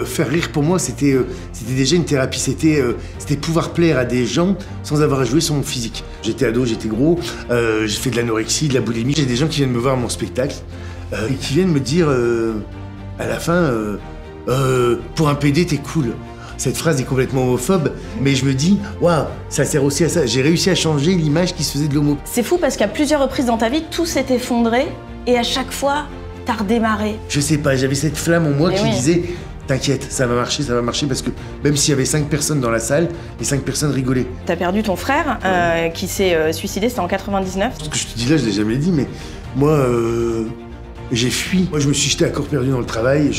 Faire rire pour moi, c'était déjà une thérapie, c'était pouvoir plaire à des gens sans avoir à jouer sur mon physique. J'étais ado, j'étais gros, j'ai fait de l'anorexie, de la boulimie. J'ai des gens qui viennent me voir à mon spectacle et qui viennent me dire à la fin pour un PD, t'es cool. Cette phrase est complètement homophobe, mais je me dis, waouh, ça sert aussi à ça. J'ai réussi à changer l'image qui se faisait de l'homo. C'est fou parce qu'à plusieurs reprises dans ta vie, tout s'est effondré et à chaque fois, t'as redémarré. Je sais pas, j'avais cette flamme en moi qui disait, t'inquiète, ça va marcher, parce que même s'il y avait 5 personnes dans la salle, les 5 personnes rigolaient. T'as perdu ton frère qui s'est suicidé, c'était en 99. Ce que je te dis là, je l'ai jamais dit, mais moi, j'ai fui. Moi, je me suis jeté à corps perdu dans le travail,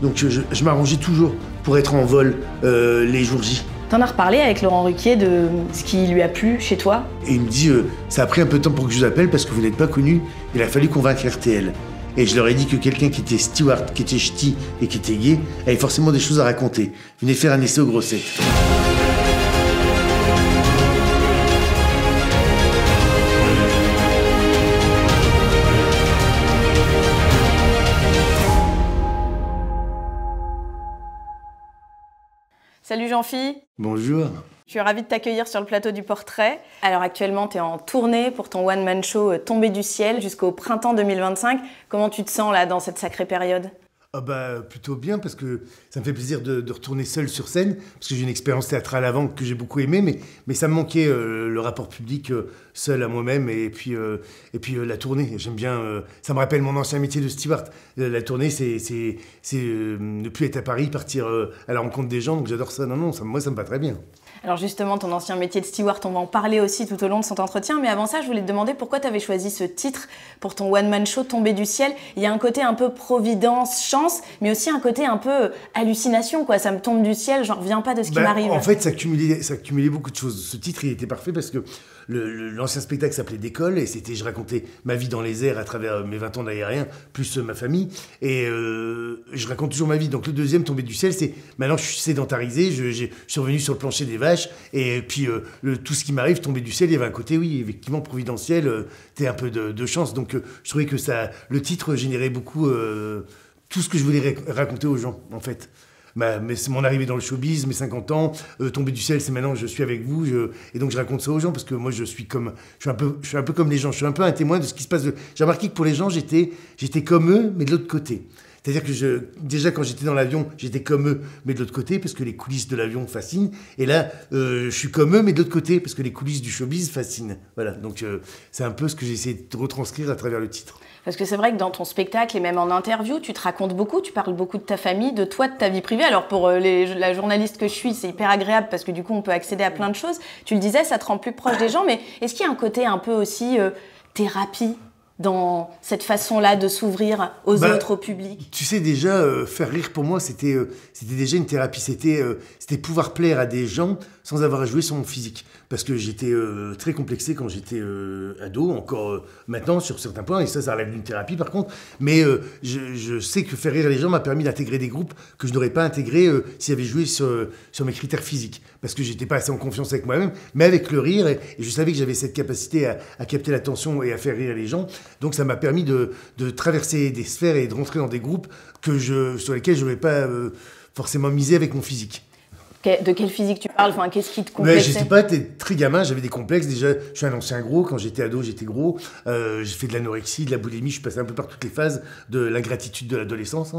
donc je m'arrangeais toujours pour être en vol les jours J. T'en as reparlé avec Laurent Ruquier de ce qui lui a plu chez toi? Et il me dit, ça a pris un peu de temps pour que je vous appelle parce que vous n'êtes pas connu, il a fallu convaincre RTL. Et je leur ai dit que quelqu'un qui était steward, qui était ch'ti et qui était gay avait forcément des choses à raconter. Venez faire un essai aux grossettes. Salut Jean-Phi. Bonjour. Je suis ravie de t'accueillir sur le plateau du Portrait. Alors actuellement, tu es en tournée pour ton one-man show Tombé du ciel jusqu'au printemps 2025. Comment tu te sens là dans cette sacrée période? Ah bah plutôt bien parce que ça me fait plaisir de retourner seul sur scène parce que j'ai une expérience théâtrale avant que j'ai beaucoup aimée mais ça me manquait le rapport public seul à moi-même et puis la tournée. J'aime bien, ça me rappelle mon ancien métier de steward. La tournée c'est ne plus être à Paris, partir à la rencontre des gens, donc j'adore ça. Non, moi ça me va très bien. Alors justement, ton ancien métier de steward, on va en parler aussi tout au long de cet entretien. Mais avant ça, je voulais te demander pourquoi tu avais choisi ce titre pour ton one-man show Tombé du ciel. Il y a un côté un peu providence, chance, mais aussi un côté un peu hallucination, quoi. Ça me tombe du ciel, j'en reviens pas de ce qui m'arrive. En fait, ça cumulait beaucoup de choses. Ce titre, il était parfait parce que l'ancien spectacle s'appelait D'école et je racontais ma vie dans les airs à travers mes 20 ans d'aérien, plus ma famille. Et je raconte toujours ma vie. Donc le deuxième, Tombé du ciel, c'est maintenant je suis sédentarisé, je suis revenu sur le plancher des vaches et puis tout ce qui m'arrive, Tombé du ciel, il y avait un côté, oui, effectivement, providentiel, t'es un peu de chance. Donc je trouvais que le titre générait beaucoup tout ce que je voulais raconter aux gens, en fait. Mais c'est mon arrivée dans le showbiz, mes 50 ans, Tombé du ciel, c'est maintenant je suis avec vous, et donc je raconte ça aux gens parce que moi je suis un peu comme les gens, je suis un peu un témoin de ce qui se passe. J'ai remarqué que pour les gens j'étais comme eux, mais de l'autre côté. C'est-à-dire que déjà quand j'étais dans l'avion, j'étais comme eux, mais de l'autre côté, parce que les coulisses de l'avion fascinent. Et là, je suis comme eux, mais de l'autre côté, parce que les coulisses du showbiz fascinent. Voilà, donc c'est un peu ce que j'ai essayé de retranscrire à travers le titre. Parce que c'est vrai que dans ton spectacle et même en interview, tu te racontes beaucoup, tu parles beaucoup de ta famille, de toi, de ta vie privée. Alors pour la journaliste que je suis, c'est hyper agréable parce que du coup, on peut accéder à plein de choses. Tu le disais, ça te rend plus proche des gens, mais est-ce qu'il y a un côté un peu aussi thérapie dans cette façon-là de s'ouvrir aux autres, au public? Tu sais, déjà, faire rire pour moi, c'était déjà une thérapie. C'était pouvoir plaire à des gens sans avoir à jouer sur mon physique. Parce que j'étais très complexé quand j'étais ado, encore maintenant sur certains points, et ça relève d'une thérapie par contre. Mais je sais que faire rire les gens m'a permis d'intégrer des groupes que je n'aurais pas intégrés si j'avais joué sur mes critères physiques. Parce que j'étais pas assez en confiance avec moi-même, mais avec le rire, et je savais que j'avais cette capacité à capter l'attention et à faire rire les gens. Donc ça m'a permis de traverser des sphères et de rentrer dans des groupes sur lesquels je n'aurais pas forcément misé avec mon physique. De quel physique tu parles? Enfin, qu'est-ce qui te complexait? Je sais pas, t'es très gamin, j'avais des complexes. Déjà, je suis un ancien gros. Quand j'étais ado, j'étais gros. J'ai fait de l'anorexie, de la boulimie. Je suis passé un peu par toutes les phases de l'ingratitude de l'adolescence,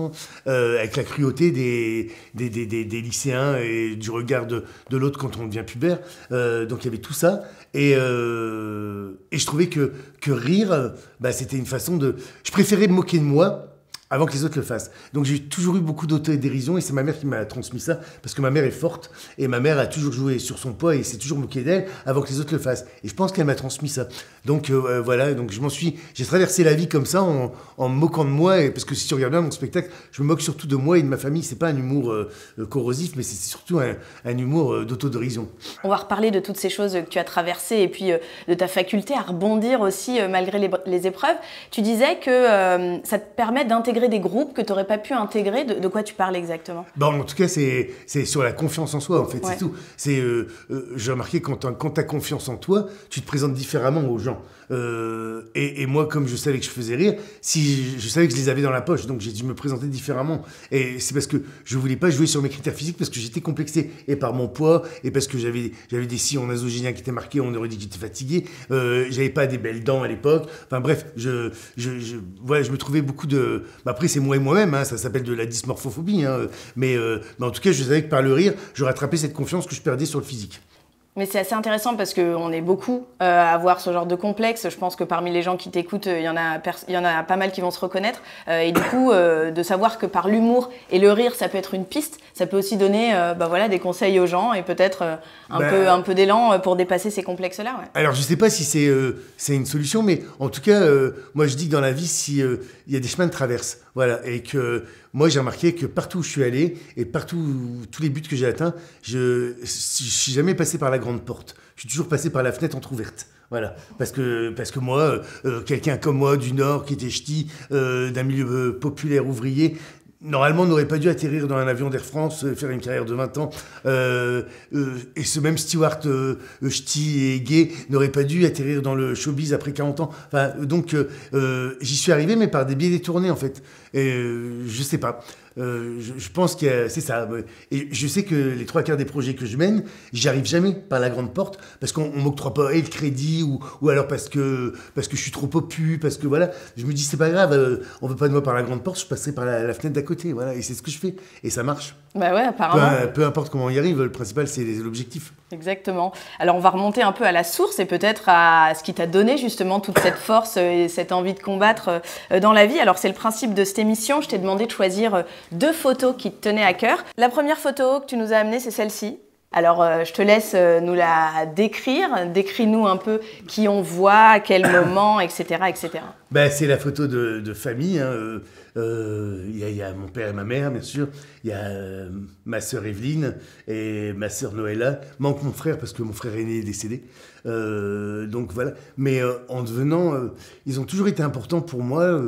avec la cruauté des lycéens et du regard de l'autre quand on devient pubère. Donc il y avait tout ça. Et je trouvais que rire, c'était une façon de... Je préférais me moquer de moi avant que les autres le fassent. Donc j'ai toujours eu beaucoup d'autodérision et c'est ma mère qui m'a transmis ça parce que ma mère est forte et ma mère a toujours joué sur son poids et s'est toujours moquée d'elle avant que les autres le fassent. Et je pense qu'elle m'a transmis ça. Donc voilà, donc j'ai traversé la vie comme ça en me moquant de moi parce que si tu regardes bien mon spectacle, je me moque surtout de moi et de ma famille. C'est pas un humour corrosif, mais c'est surtout un humour d'autodérision. On va reparler de toutes ces choses que tu as traversées et puis de ta faculté à rebondir aussi malgré les épreuves. Tu disais que ça te permet d'intégrer intégré des groupes que tu n'aurais pas pu intégrer. De quoi tu parles exactement? Bon, en tout cas, c'est sur la confiance en soi, en fait, Ouais. c'est tout. J'ai remarqué, quand tu as confiance en toi, tu te présentes différemment aux gens. Et moi, comme je savais que je faisais rire, je savais que je les avais dans la poche, donc j'ai dû me présenter différemment. Et c'est parce que je voulais pas jouer sur mes critères physiques, parce que j'étais complexé, et par mon poids, et parce que j'avais des sillons nasogéniens qui étaient marqués, on aurait dit que j'étais fatigué. J'avais pas des belles dents à l'époque. Enfin bref, voilà, je me trouvais beaucoup de... Après, c'est moi et moi-même, hein, ça s'appelle de la dysmorphophobie. Hein, mais en tout cas, je savais que par le rire, je rattrapais cette confiance que je perdais sur le physique. Mais c'est assez intéressant parce qu'on est beaucoup à avoir ce genre de complexe. Je pense que parmi les gens qui t'écoutent, il y en a pas mal qui vont se reconnaître. Et du coup, de savoir que par l'humour et le rire, ça peut être une piste, ça peut aussi donner voilà, des conseils aux gens et peut-être un peu d'élan pour dépasser ces complexes-là. Ouais. Alors, je sais pas si c'est une solution, mais en tout cas, moi, je dis que dans la vie, il y a des chemins de traverse. Voilà, et que moi, j'ai remarqué que partout où je suis allé et tous les buts que j'ai atteints, je suis jamais passé par la grande porte. Je suis toujours passé par la fenêtre entrouverte. Voilà, parce que moi, quelqu'un comme moi du Nord, qui était ch'ti, d'un milieu populaire ouvrier, normalement, n'aurait pas dû atterrir dans un avion d'Air France, faire une carrière de 20 ans. Et ce même steward ch'ti et gay n'aurait pas dû atterrir dans le showbiz après 40 ans. Enfin, donc, j'y suis arrivé, mais par des biais détournés, en fait. Et je sais pas. Je pense que c'est ça. Et je sais que les 3/4 des projets que je mène, j'y arrive jamais par la grande porte, parce qu'on m'octroie pas le crédit, ou alors parce que je suis trop popu, parce que voilà. Je me dis, c'est pas grave, on veut pas de moi par la grande porte, je passerai par la fenêtre d'à côté. Voilà. Et c'est ce que je fais. Et ça marche. Bah ouais, apparemment. Peu importe comment on y arrive, le principal, c'est l'objectif. Exactement. Alors, on va remonter un peu à la source et peut-être à ce qui t'a donné justement toute cette force et cette envie de combattre dans la vie. Alors, c'est le principe de cette émission. Je t'ai demandé de choisir 2 photos qui te tenaient à cœur. La première photo que tu nous as amenée, c'est celle-ci. Alors, je te laisse nous la décrire. Décris-nous un peu qui on voit, à quel moment, etc., etc. Ben, c'est la photo de famille. Hein. Y a mon père et ma mère, bien sûr. Il y a ma sœur Evelyne et ma sœur Noëlla. Manque mon frère parce que mon frère aîné est décédé. Donc voilà. Mais en devenant, ils ont toujours été importants pour moi.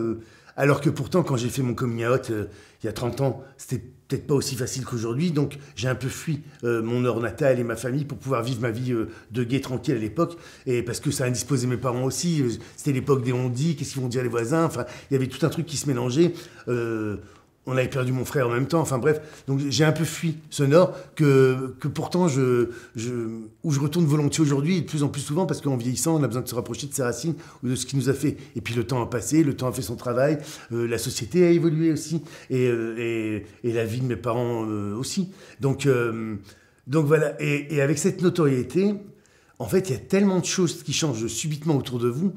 Alors que pourtant, quand j'ai fait mon coming out il y a 30 ans, c'était peut-être pas aussi facile qu'aujourd'hui. Donc j'ai un peu fui mon Nord natal et ma famille pour pouvoir vivre ma vie de gay tranquille à l'époque. Et parce que ça indisposait mes parents aussi. C'était l'époque des on-dit, qu'est-ce qu'ils vont dire les voisins. Enfin, il y avait tout un truc qui se mélangeait. On avait perdu mon frère en même temps, enfin bref. Donc j'ai un peu fui ce Nord que pourtant où je retourne volontiers aujourd'hui et de plus en plus souvent parce qu'en vieillissant, on a besoin de se rapprocher de ses racines ou de ce qui nous a fait. Et puis le temps a passé, le temps a fait son travail, la société a évolué aussi et la vie de mes parents aussi. Donc voilà, et avec cette notoriété, en fait, il y a tellement de choses qui changent subitement autour de vous,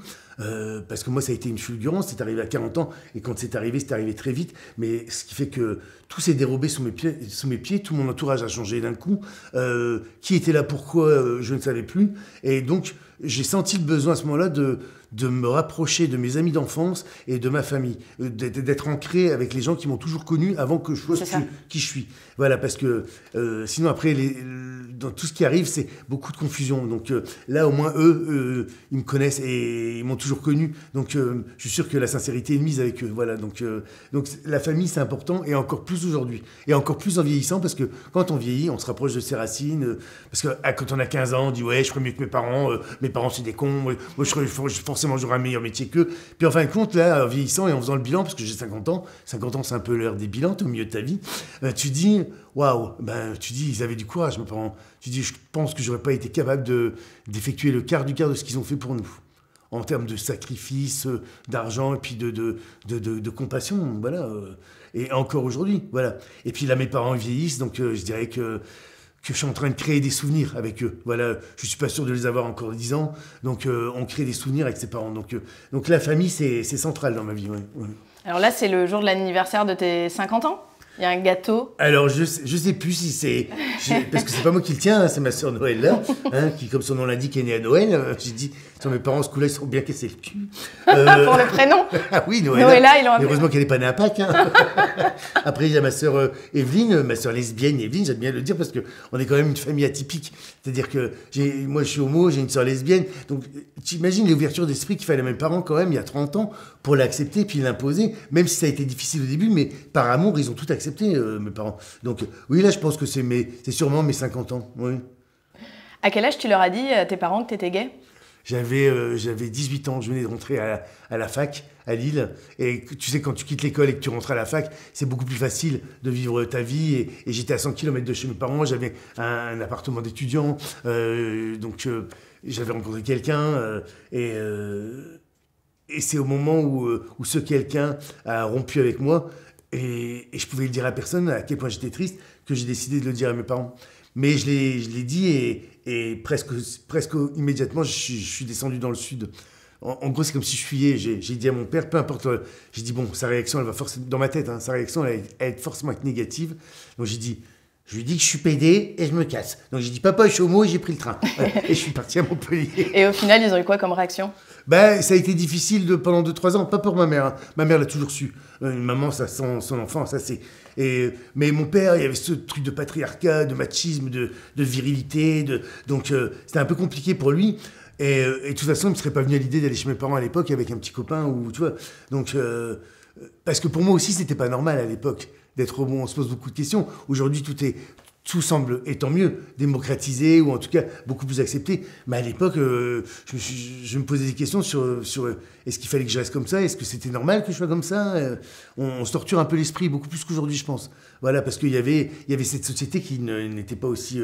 parce que moi, ça a été une fulgurance, c'est arrivé à 40 ans, et quand c'est arrivé très vite, mais ce qui fait que tout s'est dérobé sous mes pieds, tout mon entourage a changé d'un coup, qui était là, pourquoi, je ne savais plus, et donc j'ai senti le besoin à ce moment-là de me rapprocher de mes amis d'enfance et de ma famille, d'être ancré avec les gens qui m'ont toujours connu avant que je sois qui je suis. Voilà, parce que sinon après, dans tout ce qui arrive, c'est beaucoup de confusion. Donc là, au moins, eux, ils me connaissent et ils m'ont toujours connu. Donc je suis sûr que la sincérité est mise avec eux. Voilà, donc la famille, c'est important, et encore plus aujourd'hui. Et encore plus en vieillissant, parce que quand on vieillit, on se rapproche de ses racines. Parce que quand on a 15 ans, on dit « Ouais, je ferais mieux que mes parents, c'est des cons. Moi, forcément, j'aurai un meilleur métier qu'eux. » Puis en fin de compte, là, en vieillissant et en faisant le bilan, parce que j'ai 50 ans, c'est un peu l'heure des bilans, t'es au milieu de ta vie, tu dis « Waouh !» Tu dis, ils avaient du courage, mes parents. Tu dis, je pense que j'aurais pas été capable d'effectuer le quart de ce qu'ils ont fait pour nous. En termes de sacrifice, d'argent et puis de compassion, voilà. Et encore aujourd'hui, voilà. Et puis là, mes parents vieillissent, donc je dirais que je suis en train de créer des souvenirs avec eux. Voilà, je suis pas sûr de les avoir encore 10 ans, donc on crée des souvenirs avec ses parents. Donc la famille, c'est central dans ma vie. Ouais. Alors là, c'est le jour de l'anniversaire de tes 50 ans ? Il y a un gâteau. Alors, je sais plus si c'est... Parce que c'est pas moi qui le tiens, hein, c'est ma sœur Noël, là, hein, qui, comme son nom l'indique, est née à Noël. J'ai dit, mes parents, ce coup-là, ils sont bien cassés le cul. Pour le prénom. Ah oui, Noël. Noëlla, ils l'ont appelé. Heureusement qu'elle n'est pas née à Pâques. Hein. Après, il y a ma sœur Evelyne, ma sœur lesbienne Evelyne, j'aime bien le dire, parce qu'on est quand même une famille atypique. C'est-à-dire que moi, je suis homo, j'ai une sœur lesbienne. Donc, tu imagines l'ouverture d'esprit qu'il fallait à mes parents, quand même, il y a 30 ans, pour l'accepter puis l'imposer, même si ça a été difficile au début, mais par amour, ils ont tout accepté, mes parents. Donc oui, là, je pense que c'est sûrement mes 50 ans. Oui. À quel âge tu leur as dit, tes parents, que tu étais gay ? J'avais 18 ans, je venais de rentrer à la fac, à Lille. Et tu sais, quand tu quittes l'école et que tu rentres à la fac, c'est beaucoup plus facile de vivre ta vie. Et j'étais à 100 km de chez mes parents, j'avais un appartement d'étudiant. Donc j'avais rencontré quelqu'un. Et c'est au moment où ce quelqu'un a rompu avec moi. Et je pouvais le dire à personne à quel point j'étais triste que j'ai décidé de le dire à mes parents. Mais je l'ai dit et presque immédiatement, je suis descendu dans le sud. En gros, c'est comme si je fuyais. J'ai dit à mon père, peu importe, j'ai dit, bon, sa réaction, elle va forcément, dans ma tête, hein, sa réaction, elle va forcément être négative. Donc je lui dis que je suis pédé et je me casse. Donc j'ai dit, papa, je suis homo et j'ai pris le train. Et je suis parti à Montpellier. Et au final, ils ont eu quoi comme réaction ? Ça a été difficile pendant 2-3 ans, pas pour ma mère. Hein. Ma mère l'a toujours su. Une maman, ça sent son enfant, ça c'est... Mais mon père, il y avait ce truc de patriarcat, de machisme, de virilité. Donc c'était un peu compliqué pour lui. Et de toute façon, il ne me serait pas venu à l'idée d'aller chez mes parents à l'époque avec un petit copain. Tu vois. Donc, parce que pour moi aussi, c'était pas normal à l'époque d'être homo. On se pose beaucoup de questions. Aujourd'hui, tout semble, et tant mieux, démocratisé ou en tout cas beaucoup plus accepté. Mais à l'époque, je me posais des questions sur est-ce qu'il fallait que je reste comme ça ? Est-ce que c'était normal que je sois comme ça ? On se torture un peu l'esprit, beaucoup plus qu'aujourd'hui, je pense. Voilà, parce qu'il y avait cette société qui n'était pas aussi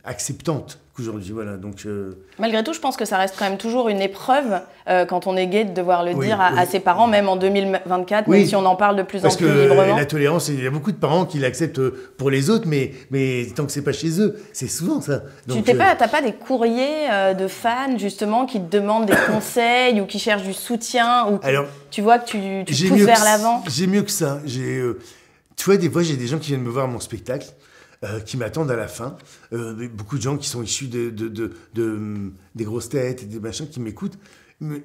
acceptante qu'aujourd'hui. Voilà, donc, Malgré tout, je pense que ça reste quand même toujours une épreuve quand on est gay de devoir le dire à ses parents, même en 2024, même si on en parle de plus en plus librement. Parce que la tolérance, il y a beaucoup de parents qui l'acceptent pour les autres, mais tant que c'est pas chez eux, c'est souvent ça. Donc, t'as pas des courriers de fans justement qui te demandent des conseils ou qui cherchent du soutien ou tu vois que tu pousses vers l'avant ? J'ai mieux que ça. Tu vois, des fois, j'ai des gens qui viennent me voir à mon spectacle. Qui m'attendent à la fin. Beaucoup de gens qui sont issus des grosses têtes et des machins qui m'écoutent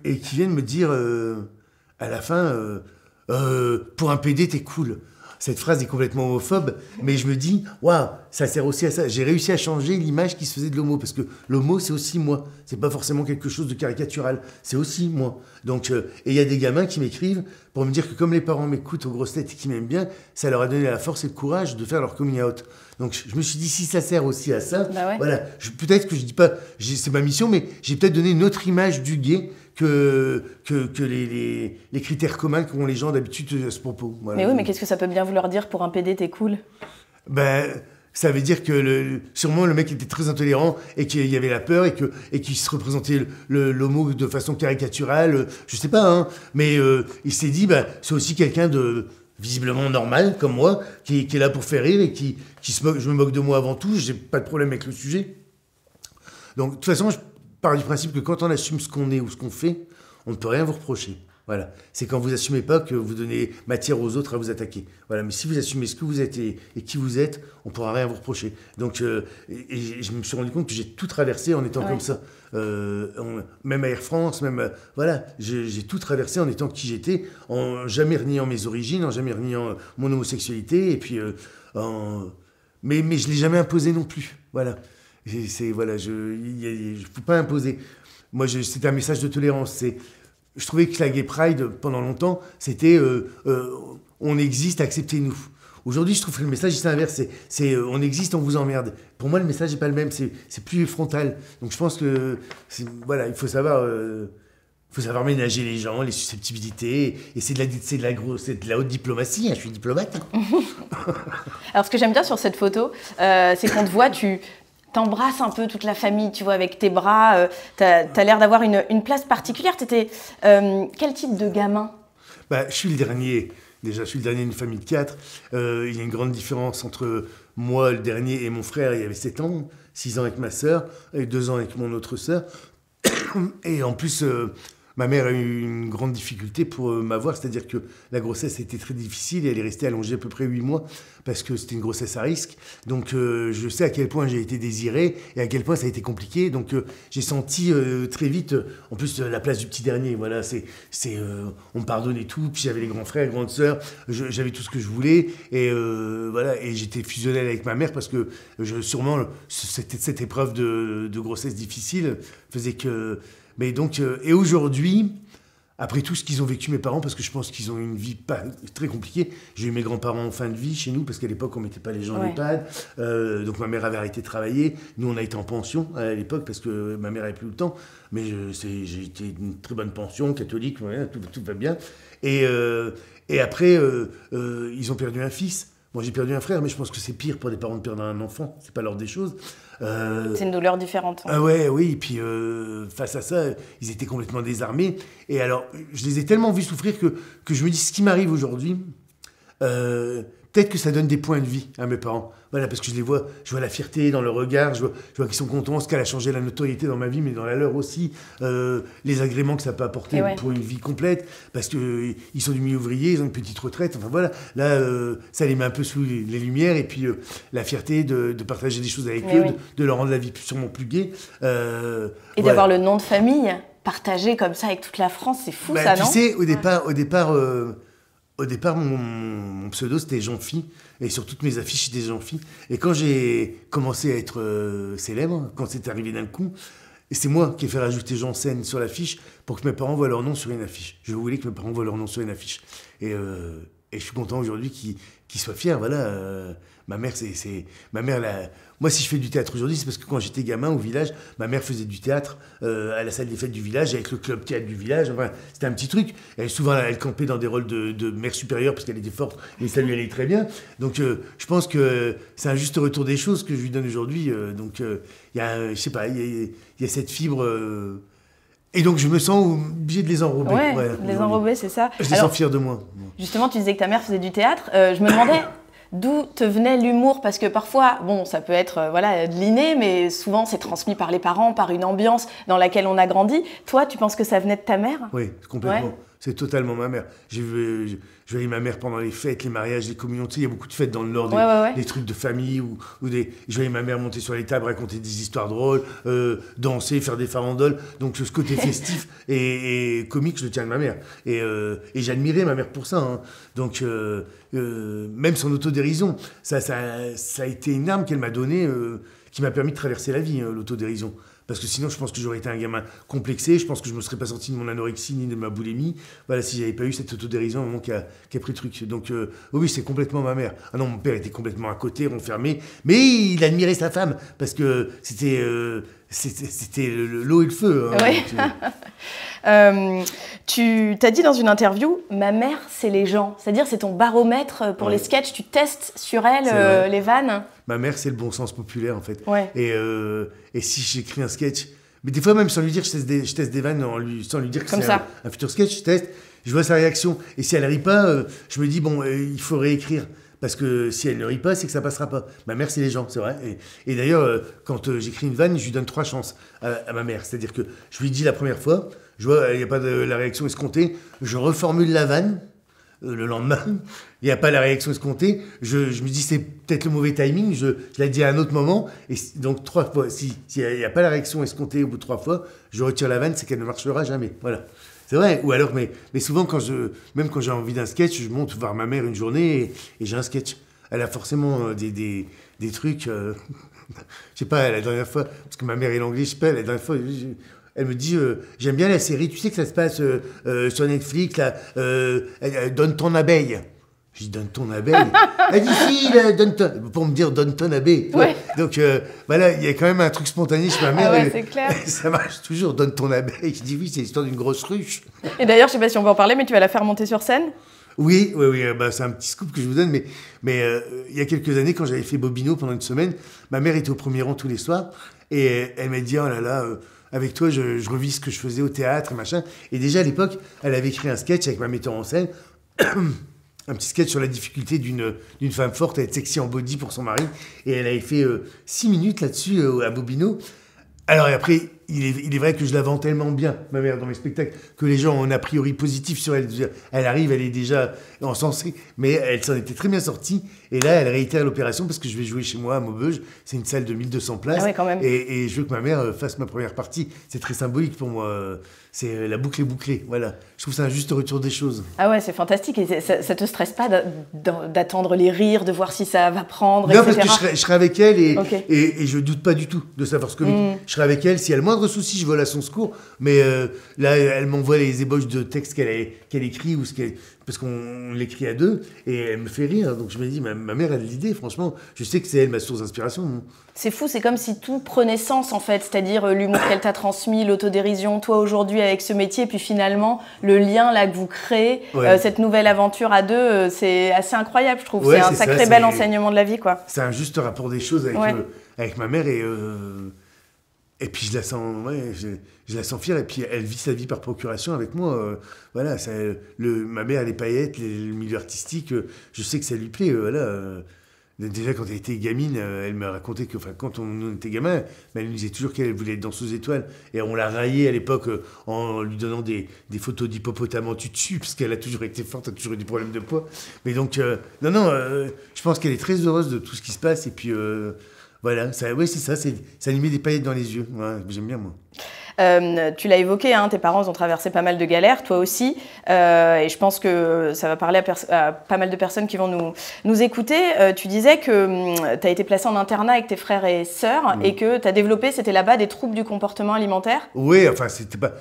et qui viennent me dire à la fin pour un PD, t'es cool. Cette phrase est complètement homophobe, mais je me dis, waouh, ça sert aussi à ça. J'ai réussi à changer l'image qui se faisait de l'homo, parce que l'homo, c'est aussi moi. C'est pas forcément quelque chose de caricatural, c'est aussi moi. Donc, et il y a des gamins qui m'écrivent pour me dire que comme les parents m'écoutent aux grosses têtes et qui m'aiment bien, ça leur a donné la force et le courage de faire leur coming out. Donc, je me suis dit, si ça sert aussi à ça, voilà. Peut-être que je dis pas, c'est ma mission, mais j'ai peut-être donné une autre image du gay que les critères communs qu'ont les gens d'habitude à ce propos. Voilà. Mais oui, mais qu'est-ce que ça peut bien vouloir dire pour un PD, t'es cool ? Ça veut dire que sûrement le mec était très intolérant et qu'il y avait la peur et qu'il se représentait l'homo de façon caricaturale, je sais pas, hein, mais il s'est dit, c'est aussi quelqu'un de visiblement normal, comme moi, qui est là pour faire rire et je me moque de moi avant tout, j'ai pas de problème avec le sujet. Donc, de toute façon, je pars du principe que quand on assume ce qu'on est ou ce qu'on fait, on ne peut rien vous reprocher. Voilà. C'est quand vous assumez pas que vous donnez matière aux autres à vous attaquer. Voilà. Mais si vous assumez ce que vous êtes et qui vous êtes, on pourra rien vous reprocher. Donc, et je me suis rendu compte que j'ai tout traversé en étant comme ça. Même à Air France, voilà. J'ai tout traversé en étant qui j'étais, en jamais reniant mes origines, en jamais reniant mon homosexualité. Et puis, mais je l'ai jamais imposé non plus. Voilà. Voilà. Je peux pas imposer. Moi, c'était un message de tolérance. Je trouvais que la Gay Pride, pendant longtemps, c'était on existe, acceptez-nous. Aujourd'hui, je trouve que le message, c'est l'inverse. C'est on existe, on vous emmerde. Pour moi, le message n'est pas le même. C'est plus frontal. Donc, je pense que voilà, il faut savoir ménager les gens, les susceptibilités. Et c'est de la haute diplomatie. Hein, je suis diplomate. Alors, ce que j'aime bien sur cette photo, c'est qu'on te voit, t'embrasses un peu toute la famille, tu vois, avec tes bras. T'as l'air d'avoir une place particulière. T'étais quel type de gamin ? Je suis le dernier. Déjà, je suis le dernier d'une famille de 4. Il y a une grande différence entre moi, le dernier, et mon frère. Il y avait 7 ans, 6 ans avec ma sœur, et 2 ans avec mon autre sœur. Et en plus, Ma mère a eu une grande difficulté pour m'avoir, c'est-à-dire que la grossesse était très difficile et elle est restée allongée à peu près 8 mois parce que c'était une grossesse à risque. Donc je sais à quel point j'ai été désiré et à quel point ça a été compliqué. Donc j'ai senti très vite, en plus la place du petit dernier, voilà, on me pardonnait tout. Puis j'avais les grands frères, grandes sœurs, j'avais tout ce que je voulais et voilà, et j'étais fusionnel avec ma mère parce que sûrement cette épreuve de grossesse difficile faisait que... Mais donc, et aujourd'hui, après tout ce qu'ils ont vécu mes parents, parce que je pense qu'ils ont eu une vie pas très compliquée, j'ai eu mes grands-parents en fin de vie chez nous, parce qu'à l'époque, on mettait pas les gens en EHPAD, donc ma mère avait arrêté de travailler, nous on a été en pension à l'époque, parce que ma mère avait plus le temps, mais j'ai été une très bonne pension, catholique, voilà, tout va bien. Et après, ils ont perdu un fils. Moi, j'ai perdu un frère, mais je pense que c'est pire pour des parents de perdre un enfant. C'est pas l'ordre des choses. C'est une douleur différente. Ah ouais, oui. Et puis, face à ça, ils étaient complètement désarmés. Et alors, je les ai tellement vus souffrir que je me dis, ce qui m'arrive aujourd'hui, peut-être que ça donne des points de vie à mes parents. Voilà, parce que je vois la fierté dans leur regard, je vois qu'ils sont contents, ce qu'elle a changé la notoriété dans ma vie, mais dans la leur aussi, les agréments que ça peut apporter pour une vie complète, parce qu'ils sont du milieu ouvrier, ils ont une petite retraite, enfin voilà, là, ça les met un peu sous les lumières, et puis la fierté de partager des choses avec eux, de leur rendre la vie sûrement plus gaie. Et d'avoir le nom de famille partagé comme ça avec toute la France, c'est fou ça, non ? Tu sais, au départ, mon pseudo, c'était Jean-Phi. Et sur toutes mes affiches, c'était Jean-Phi. Et quand j'ai commencé à être célèbre, quand c'est arrivé d'un coup, c'est moi qui ai fait rajouter Jean Sen sur l'affiche pour que mes parents voient leur nom sur une affiche. Je voulais que mes parents voient leur nom sur une affiche. Et je suis content aujourd'hui qu'ils soient fiers. Voilà. Ma mère, moi, si je fais du théâtre aujourd'hui, c'est parce que quand j'étais gamin au village, ma mère faisait du théâtre à la salle des fêtes du village avec le club théâtre du village. Enfin, c'était un petit truc. Souvent, elle campait dans des rôles de mère supérieure parce qu'elle était forte et ça lui allait très bien. Donc, je pense que c'est un juste retour des choses que je lui donne aujourd'hui. Donc, il y a, je sais pas, il y a cette fibre. Et donc, je me sens obligé de les enrober. Ouais, les enrober, c'est ça. Je les sens fiers de moi. Justement, tu disais que ta mère faisait du théâtre. Je me demandais d'où te venait l'humour, parce que parfois, bon, ça peut être de l'inné, mais souvent c'est transmis par les parents, par une ambiance dans laquelle on a grandi. Toi, tu penses que ça venait de ta mère ? Oui, complètement. Ouais. C'est totalement ma mère. Je voyais ma mère pendant les fêtes, les mariages, les communions. Tu sais, il y a beaucoup de fêtes dans le Nord, des trucs de famille. Je voyais ma mère monter sur les tables, raconter des histoires drôles, danser, faire des farandoles. Donc ce côté festif et comique, je le tiens de ma mère. Et j'admirais ma mère pour ça. Hein. Donc même son autodérision, ça a été une arme qu'elle m'a donnée, qui m'a permis de traverser la vie, l'autodérision. Parce que sinon, je pense que j'aurais été un gamin complexé. Je pense que je ne me serais pas sorti de mon anorexie ni de ma boulimie. Voilà, si je n'avais pas eu cette autodérision au moment qui a pris le truc. Donc, oui, c'est complètement ma mère. Ah non, mon père était complètement à côté, renfermé. Mais il admirait sa femme. Parce que c'était l'eau et le feu. Hein, ouais. Tu t'as dit dans une interview, ma mère, c'est les gens. C'est-à-dire, c'est ton baromètre pour les sketchs. Tu testes sur elle les vannes. Ma mère, c'est le bon sens populaire, en fait. Ouais. Et si j'écris un sketch, mais des fois même sans lui dire, je teste des vannes sans lui dire que c'est un futur sketch, je teste, je vois sa réaction. Et si elle ne rit pas, je me dis, bon, il faut réécrire. Parce que si elle ne rit pas, c'est que ça ne passera pas. Ma mère, c'est les gens, c'est vrai. Et d'ailleurs, quand j'écris une vanne, je lui donne 3 chances à ma mère. C'est-à-dire que je lui dis la première fois, je vois, il n'y a pas de la réaction escomptée, je reformule la vanne. Le lendemain, il n'y a pas la réaction escomptée. Je me dis, c'est peut-être le mauvais timing. Je la dis à un autre moment. Et donc, 3 fois, s'il n'y a pas la réaction escomptée au bout de 3 fois, je retire la vanne, c'est qu'elle ne marchera jamais. Voilà. C'est vrai. Ou alors, mais souvent, même quand j'ai envie d'un sketch, je monte voir ma mère une journée et j'ai un sketch. Elle a forcément des trucs. Je sais pas, la dernière fois, parce que ma mère est l'anglais, je sais pas, la dernière fois. Elle me dit, j'aime bien la série, tu sais que ça se passe sur Netflix, là, Donne ton abeille. Je dis, donne ton abeille. Elle dit, si, pour me dire, donne ton abeille. Ouais. Donc, voilà, il y a quand même un truc spontané chez ma mère. Ah ouais, c'est clair. Ça marche toujours, donne ton abeille. Je dis, oui, c'est l'histoire d'une grosse ruche. Et d'ailleurs, je sais pas si on peut en parler, mais tu vas la faire monter sur scène ? Oui, bah, c'est un petit scoop que je vous donne, mais il y a quelques années, quand j'avais fait Bobino pendant une semaine, ma mère était au premier rang tous les soirs, et elle m'a dit, oh là là, avec toi, je revis ce que je faisais au théâtre, machin. Et déjà, à l'époque, elle avait écrit un sketch avec ma metteur en scène, un petit sketch sur la difficulté d'une femme forte à être sexy en body pour son mari. Et elle avait fait 6 minutes là-dessus à Bobino. Alors, et après, il est vrai que je la vends tellement bien, ma mère, dans mes spectacles, que les gens ont un a priori positif sur elle. Elle arrive, elle est déjà encensée, mais elle s'en était très bien sortie. Et là, elle réitère l'opération parce que je vais jouer chez moi à Maubeuge. C'est une salle de 1200 places. Ah ouais, quand même. Et je veux que ma mère fasse ma première partie. C'est très symbolique pour moi. C'est la boucle est bouclée. Voilà. Je trouve que c'est un juste retour des choses. Ah ouais, c'est fantastique. Et ça te stresse pas d'attendre les rires, de voir si ça va prendre, non, etc. parce que je serai avec elle Okay. et je doute pas du tout de sa force comique. Je serai avec elle. S'il y a le moindre souci, je vole à son secours. Mais là, elle m'envoie les ébauches de textes qu'elle écrit parce qu'on l'écrit à deux et elle me fait rire. Donc je me dis, ma mère a de l'idée. Franchement, je sais que c'est elle ma source d'inspiration. C'est fou, c'est comme si tout prenait sens en fait, c'est-à-dire l'humour qu'elle t'a transmis, l'autodérision, toi aujourd'hui avec ce métier, puis finalement le lien là que vous créez, cette nouvelle aventure à deux, c'est assez incroyable je trouve. Ouais, c'est un sacré bel enseignement de la vie quoi. C'est un juste rapport des choses avec ma mère et puis je la sens, je la sens fière et puis elle vit sa vie par procuration avec moi. Voilà, ma mère elle est paillette, le milieu artistique, je sais que ça lui plaît. Déjà, quand elle était gamine, elle me racontait que, quand on était gamin, elle nous disait toujours qu'elle voulait être danseuse étoile. Et on l'a raillée à l'époque en lui donnant des photos d'hippopotame en dessus, parce qu'elle a toujours été forte, a toujours eu des problèmes de poids. Mais donc, je pense qu'elle est très heureuse de tout ce qui se passe. Et puis, voilà, c'est ça, ça lui met des paillettes dans les yeux. Ouais, j'aime bien, moi. Tu l'as évoqué, hein, tes parents ont traversé pas mal de galères, toi aussi, et je pense que ça va parler à pas mal de personnes qui vont nous écouter. Tu disais que tu as été placé en internat avec tes frères et sœurs et que tu as développé, c'était là-bas, des troubles du comportement alimentaire. Oui, enfin, c'était pas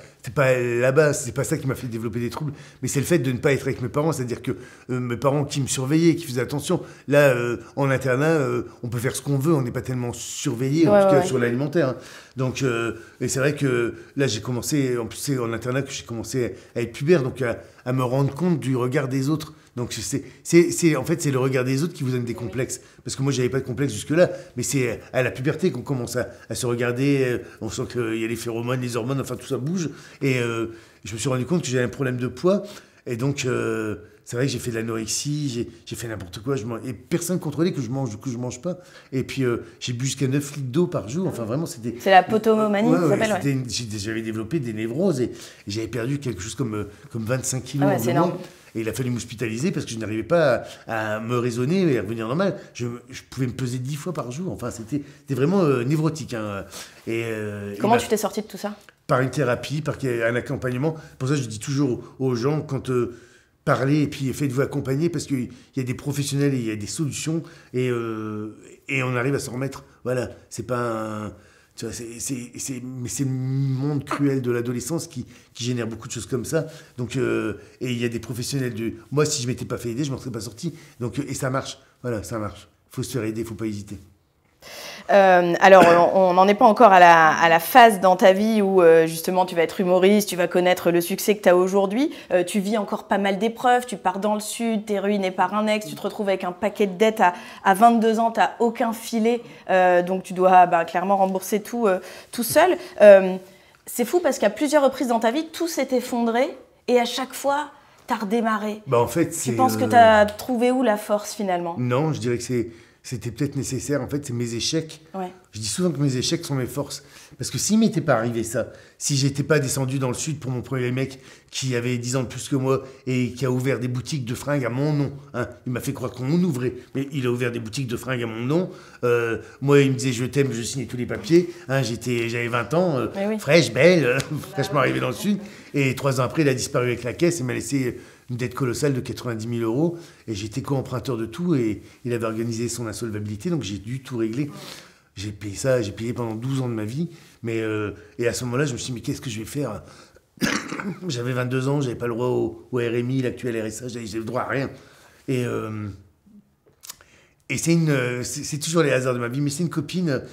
là-bas, c'est pas ça qui m'a fait développer des troubles, mais c'est le fait de ne pas être avec mes parents, c'est-à-dire que mes parents qui me surveillaient, qui faisaient attention, là, en internat, on peut faire ce qu'on veut, on n'est pas tellement surveillé, en tout cas sur l'alimentaire. Hein. Donc, et c'est vrai que là, j'ai commencé, en plus c'est en internat que j'ai commencé à être pubère, donc à me rendre compte du regard des autres. Donc en fait, c'est le regard des autres qui vous donne des complexes. Parce que moi, j'avais pas de complexe jusque-là, mais c'est à la puberté qu'on commence à se regarder, on sent qu'il y a les phéromones, les hormones, enfin tout ça bouge. Et je me suis rendu compte que j'avais un problème de poids, et donc... c'est vrai que j'ai fait de l'anorexie, j'ai fait n'importe quoi, et personne ne contrôlait que je mange pas. Et puis j'ai bu jusqu'à 9 litres d'eau par jour, enfin vraiment c'était... C'est la potomanie, ça s'appelle, J'avais développé des névroses et j'avais perdu quelque chose comme 25 kilos en 2 mois. Et il a fallu m'hospitaliser parce que je n'arrivais pas à me raisonner et à revenir normal. Je pouvais me peser 10 fois par jour, enfin c'était vraiment névrotique. Hein. Comment tu t'es sorti de tout ça ? Par une thérapie, par un accompagnement. Pour ça je dis toujours aux gens, quand... parlez et puis faites-vous accompagner parce qu'il y a des professionnels et il y a des solutions et on arrive à s'en remettre. Voilà, c'est pas un... Tu vois, mais c'est le monde cruel de l'adolescence qui génère beaucoup de choses comme ça. Donc, et il y a des professionnels Moi, si je m'étais pas fait aider, je m'en serais pas sorti. Donc, et ça marche. Voilà, ça marche. Faut se faire aider, faut pas hésiter. Alors, on n'en est pas encore à la phase dans ta vie où justement tu vas être humoriste, tu vas connaître le succès que tu as aujourd'hui. Tu vis encore pas mal d'épreuves, tu pars dans le sud, tu es ruiné par un ex, tu te retrouves avec un paquet de dettes à 22 ans, tu n'as aucun filet, donc tu dois clairement rembourser tout seul. C'est fou parce qu'à plusieurs reprises dans ta vie, tout s'est effondré et à chaque fois, tu as redémarré. En fait, tu penses que tu as trouvé où la force finalement ? Non, je dirais que c'était peut-être nécessaire. En fait, c'est mes échecs. Ouais. Je dis souvent que mes échecs sont mes forces. Parce que s'il ne m'était pas arrivé ça, si je n'étais pas descendu dans le sud pour mon premier mec qui avait 10 ans de plus que moi et qui a ouvert des boutiques de fringues à mon nom, hein, il m'a fait croire qu'on ouvrait, mais il a ouvert des boutiques de fringues à mon nom. Moi, il me disait je t'aime, je signais tous les papiers. Hein, j'avais 20 ans, fraîche, belle, fraîchement arrivé dans le sud. Et 3 ans après, il a disparu avec la caisse et m'a laissé... une dette colossale de 90 000 €, et j'étais co-emprunteur de tout, et il avait organisé son insolvabilité, donc j'ai dû tout régler. J'ai payé pendant 12 ans de ma vie, et à ce moment-là, je me suis dit, mais qu'est-ce que je vais faire ? J'avais 22 ans, j'avais pas le droit au RMI, l'actuel RSA, j'avais le droit à rien. Et c'est toujours les hasards de ma vie, mais c'est une copine,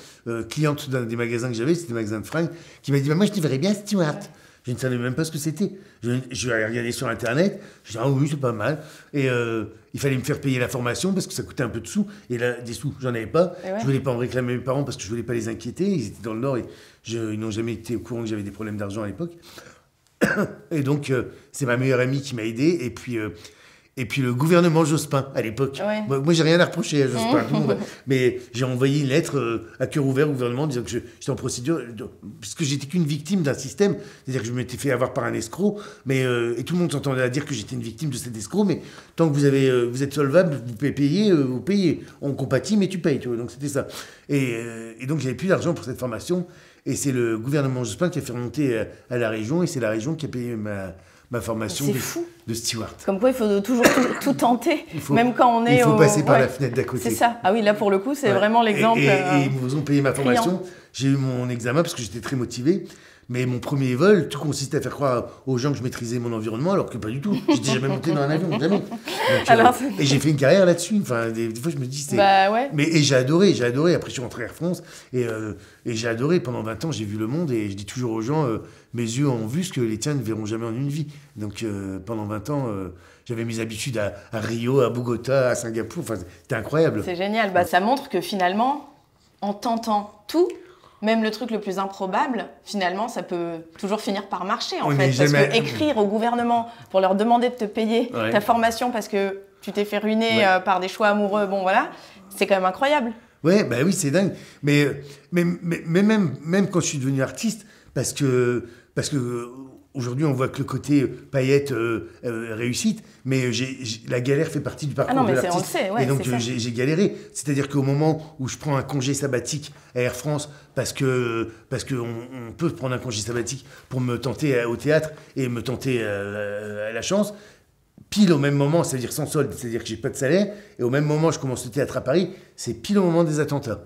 cliente d'un des magasins que j'avais, c'était des magasins de fringues, qui m'a dit, moi je te verrais bien Stewart. Je ne savais même pas ce que c'était. Je vais regarder sur Internet. Je dis, ah oui, c'est pas mal. Et il fallait me faire payer la formation parce que ça coûtait un peu de sous. Et là, des sous, j'en avais pas. Je ne voulais pas en réclamer mes parents parce que je ne voulais pas les inquiéter. Ils étaient dans le Nord et ils n'ont jamais été au courant que j'avais des problèmes d'argent à l'époque. Et donc, c'est ma meilleure amie qui m'a aidé. Et puis, Et puis le gouvernement Jospin, à l'époque. Ouais. Moi j'ai rien à reprocher à Jospin. Mais j'ai envoyé une lettre à cœur ouvert au gouvernement disant que j'étais en procédure, puisque j'étais qu'une victime d'un système. C'est-à-dire que je m'étais fait avoir par un escroc. Et tout le monde s'entendait à dire que j'étais une victime de cet escroc. Mais tant que vous êtes solvable, vous pouvez payer, vous payez. On compatit, mais tu payes. Tu vois, donc c'était ça. Et donc j'avais plus d'argent pour cette formation. Et c'est le gouvernement Jospin qui a fait remonter à la région. Et c'est la région qui a payé ma formation de steward. Comme quoi, il faut toujours tout tenter, même quand on est... Il faut passer par la fenêtre d'à côté. C'est ça. Ah oui, là, pour le coup, c'est vraiment l'exemple. Et ils nous ont payé ma formation. J'ai eu mon examen parce que j'étais très motivé. Mais mon premier vol, tout consistait à faire croire aux gens que je maîtrisais mon environnement, alors que pas du tout. J'étais jamais monté dans un avion, jamais. Donc, et j'ai fait une carrière là-dessus. Enfin, des fois, je me dis... Et j'ai adoré. Après, je suis rentré à Air France. Et j'ai adoré. Pendant 20 ans, j'ai vu le monde. Et je dis toujours aux gens... mes yeux ont vu ce que les tiens ne verront jamais en une vie. Donc pendant 20 ans, j'avais mes habitudes à Rio, à Bogota, à Singapour. Enfin, c'était incroyable. C'est génial. Ça montre que finalement, en tentant tout, même le truc le plus improbable, finalement, ça peut toujours finir par marcher, en fait. Parce que écrire au gouvernement pour leur demander de te payer ta formation parce que tu t'es fait ruiner par des choix amoureux, bon voilà, c'est quand même incroyable. Ouais, bah oui, c'est dingue. Mais même quand je suis devenu artiste, parce que aujourd'hui, on voit que le côté paillettes, réussite, mais la galère fait partie du parcours de l'artiste. On le sait, ouais, et donc, j'ai galéré. C'est-à-dire qu'au moment où je prends un congé sabbatique à Air France, parce qu'on peut prendre un congé sabbatique pour me tenter au théâtre et me tenter à la chance, pile au même moment, c'est-à-dire sans solde, c'est-à-dire que j'ai pas de salaire, et au même moment, je commence le théâtre à Paris, c'est pile au moment des attentats.